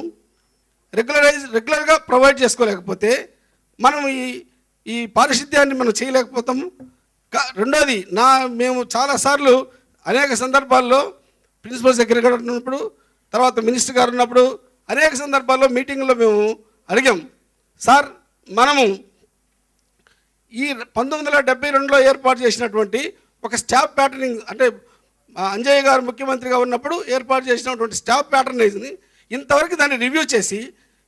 రెగ్యులర్గా ప్రొవైడ్ చేసుకోలేకపోతే మనం ఈ పారిశుద్ధ్యాన్ని మనం చేయలేకపోతాము. రెండోది, మేము చాలాసార్లు అనేక సందర్భాల్లో ప్రిన్సిపల్ సెక్రటరీ గారు ఉన్నప్పుడు, తర్వాత మినిస్టర్ గారు ఉన్నప్పుడు అనేక సందర్భాల్లో మీటింగ్లో మేము అడిగాం, సార్ మనము ఈ 1972లో ఏర్పాటు చేసినటువంటి ఒక స్టాఫ్ ప్యాటర్నింగ్, అంటే అంజయ్య గారు ముఖ్యమంత్రిగా ఉన్నప్పుడు ఏర్పాటు చేసినటువంటి స్టాఫ్ ప్యాటర్నైజ్ని ఇంతవరకు దాన్ని రివ్యూ చేసి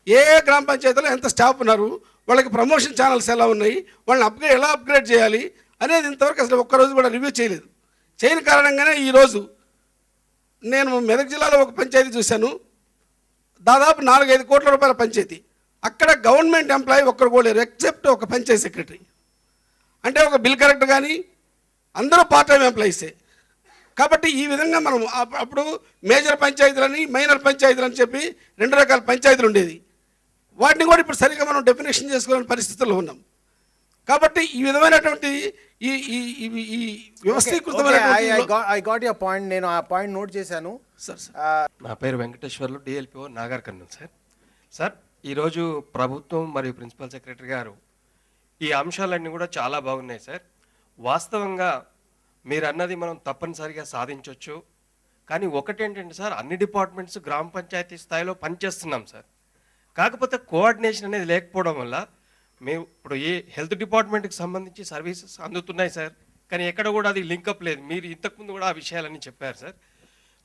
ఏ గ్రామ పంచాయతీలో ఎంత స్టాఫ్ ఉన్నారు, వాళ్ళకి ప్రమోషన్ ఛానల్స్ ఎలా ఉన్నాయి, వాళ్ళని ఎలా అప్గ్రేడ్ చేయాలి అనేది ఇంతవరకు అసలు ఒక్కరోజు కూడా రివ్యూ చేయలేదు. చేయని కారణంగానే ఈరోజు నేను మెదక్ జిల్లాలో ఒక పంచాయతీ చూశాను, దాదాపు 4-5 కోట్ల రూపాయల పంచాయతీ. అక్కడ గవర్నమెంట్ ఎంప్లాయీ ఒక్కరు కూడా లేరు, ఎక్సెప్ట్ ఒక పంచాయతీ సెక్రటరీ. అంటే ఒక బిల్ కలెక్టర్ కానీ అందరూ పార్ట్ టైం ఎంప్లాయీసే. కాబట్టి ఈ విధంగా మనం అప్పుడు మేజర్ పంచాయతీలని, మైనర్ పంచాయతీలని చెప్పి 2 రకాల పంచాయతీలు ఉండేది. వాటిని కూడా ఇప్పుడు సరిగ్గా మనం డెఫినేషన్ చేసుకోవాలని పరిస్థితుల్లో ఉన్నాం. కాబట్టి ఈ విధమైనటువంటి ఈ ఈ ఈ ఈ వ్యవస్థీకృతమైనటువంటి ఐ గాట్ యువర్ పాయింట్. నేను ఆ పాయింట్ నోట్ చేశాను. సార్ నా పేరు వెంకటేశ్వర్లు, డిఎల్పిఓ నాగర్ కర్నూలు. సార్ ఈరోజు ప్రభుత్వం మరియు ప్రిన్సిపల్ సెక్రటరీ గారు ఈ అంశాలన్నీ కూడా చాలా బాగున్నాయి సార్. వాస్తవంగా మీరు అన్నది మనం తప్పనిసరిగా సాధించవచ్చు. కానీ ఒకటేంటంటే సార్, అన్ని డిపార్ట్మెంట్స్ గ్రామ పంచాయతీ స్థాయిలో పనిచేస్తున్నాం సార్. కాకపోతే కోఆర్డినేషన్ అనేది లేకపోవడం వల్ల మేము ఇప్పుడు ఏ హెల్త్ డిపార్ట్మెంట్కి సంబంధించి సర్వీసెస్ అందుతున్నాయి సార్, కానీ ఎక్కడ కూడా అది లింకప్ లేదు. మీరు ఇంతకుముందు కూడా ఆ విషయాలన్నీ చెప్పారు సార్.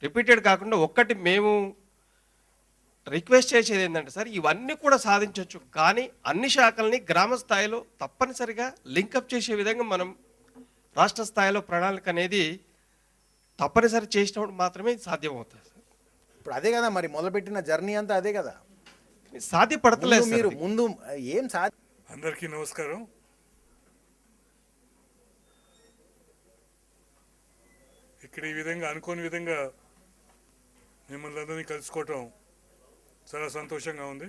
రిపీటెడ్ కాకుండా ఒక్కటి మేము రిక్వెస్ట్ చేసేది ఏంటంటే సార్, ఇవన్నీ కూడా సాధించవచ్చు, కానీ అన్ని శాఖల్ని గ్రామ స్థాయిలో తప్పనిసరిగా లింకప్ చేసే విధంగా మనం రాష్ట్ర స్థాయిలో ప్రణాళిక అనేది తప్పనిసరి చేసినప్పుడు మాత్రమే సాధ్యమవుతుంది సార్. ఇప్పుడు అదే కదా మరి మొదలుపెట్టిన జర్నీ అంతా అదే కదా. సాధ్యపడతలేదు మీరు సార్. ముందు ఏం అందరికీ నమస్కారం. ఇక్కడ ఈ విధంగా అనుకోని విధంగా మిమ్మల్ని అందరినీ కలుసుకోవటం చాలా సంతోషంగా ఉంది.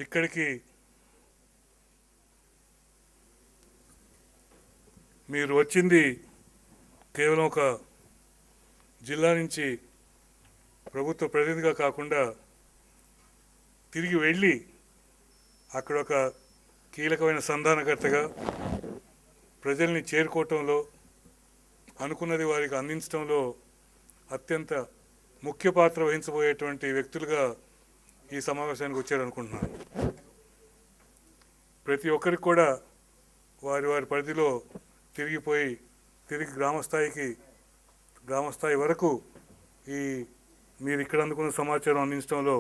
ఇక్కడికి మీరు వచ్చింది కేవలం ఒక జిల్లా నుంచి ప్రభుత్వ ప్రతినిధిగా కాకుండా తిరిగి వెళ్ళి అక్కడ ఒక కీలకమైన సంధానకర్తగా ప్రజల్ని చేరుకోవటంలో, అనుకున్నది వారికి అందించడంలో అత్యంత ముఖ్య పాత్ర వహించబోయేటువంటి వ్యక్తులుగా ఈ సమావేశానికి వచ్చారనుకుంటున్నాను. ప్రతి ఒక్కరికి కూడా వారి వారి పరిధిలో తిరిగి గ్రామస్థాయి వరకు ఈ మీరు ఇక్కడ అందుకున్న సమాచారం అందించడంలో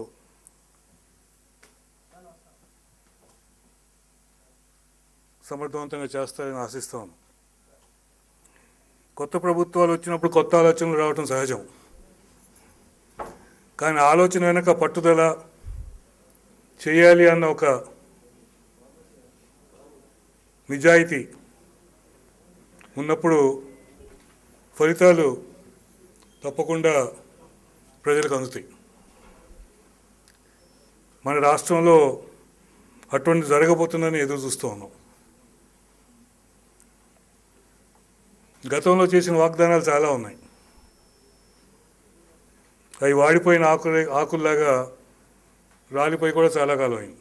సమర్థవంతంగా చేస్తారని ఆశిస్తాను. కొత్త ప్రభుత్వాలు వచ్చినప్పుడు కొత్త ఆలోచనలు రావటం సహజం. కానీ ఆలోచన వెనక పట్టుదల, చేయాలి అన్న ఒక నిజాయితీ ఉన్నప్పుడు ఫలితాలు తప్పకుండా ప్రజలకు అందుతాయి. మన రాష్ట్రంలో అటువంటి జరగబోతుందని ఎదురు చూస్తూ ఉన్నాం. గతంలో చేసిన వాగ్దానాలు చాలా ఉన్నాయి. అవి వాడిపోయిన ఆకుల్లాగా రాలిపోయి కూడా చాలా కాలం అయింది.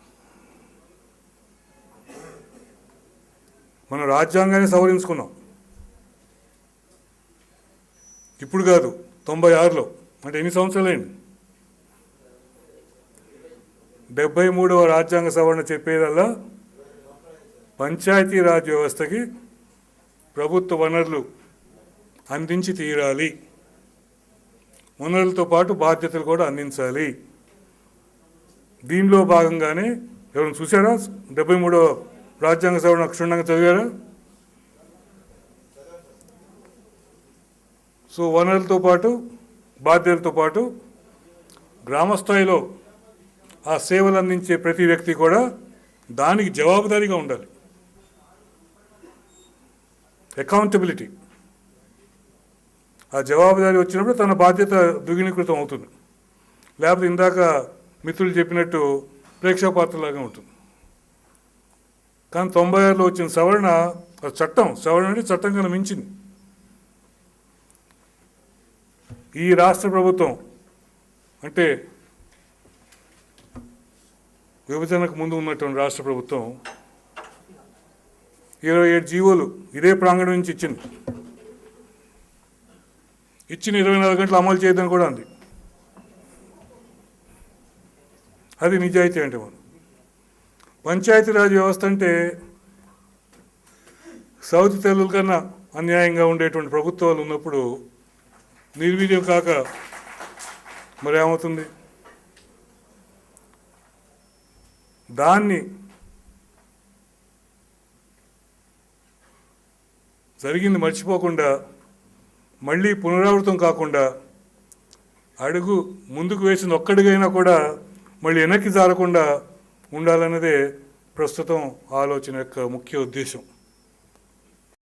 మనం రాజ్యాంగాన్ని సవరించుకున్నాం. ఇప్పుడు కాదు, 96లో. అంటే ఎన్ని సంవత్సరాలైంది? 73వ రాజ్యాంగ సవరణ చెప్పేదల్లా పంచాయతీరాజ్ వ్యవస్థకి ప్రభుత్వ వనరులు అందించి తీరాలి, వనరులతో పాటు బాధ్యతలు కూడా అందించాలి. దీనిలో భాగంగానే ఎవరైనా చూసారా 73వ రాజ్యాంగ సవరణ క్షుణ్ణంగా చదివారా? సో వనరులతో పాటు బాధ్యతలతో పాటు గ్రామస్థాయిలో ఆ సేవలు అందించే ప్రతి వ్యక్తి కూడా దానికి జవాబుదారీగా ఉండాలి. అకౌంటబిలిటీ. ఆ జవాబుదారీ వచ్చినప్పుడు తన బాధ్యత ద్విగుణీకృతం అవుతుంది. లేకపోతే ఇందాక మిత్రులు చెప్పినట్టు ప్రేక్షాపాత్రలాగా ఉంటుంది. కానీ 96లో వచ్చిన సవరణ సవరణ అంటే చట్టం కన్నా మించింది. ఈ రాష్ట్ర ప్రభుత్వం అంటే విభజనకు ముందు ఉన్నటువంటి రాష్ట్ర ప్రభుత్వం 27 జీవోలు ఇదే ప్రాంగణం నుంచి ఇచ్చిన 24 గంటలు అమలు చేయదని కూడా అంది. అది నిజాయితీ అంటే మనం. పంచాయతీరాజ్ వ్యవస్థ అంటే సౌతి తెల్లుల కన్నా అన్యాయంగా ఉండేటువంటి ప్రభుత్వాలు ఉన్నప్పుడు నిర్వీర్యం కాక మరి ఏమవుతుంది? దాన్ని జరిగింది మర్చిపోకుండా, మళ్ళీ పునరావృతం కాకుండా, అడుగు ముందుకు వేసిన ఒక్కడిగైనా కూడా మళ్ళీ వెనక్కి జారకుండా ఉండాలన్నదే ప్రస్తుతం ఆలోచన యొక్క ముఖ్య ఉద్దేశం.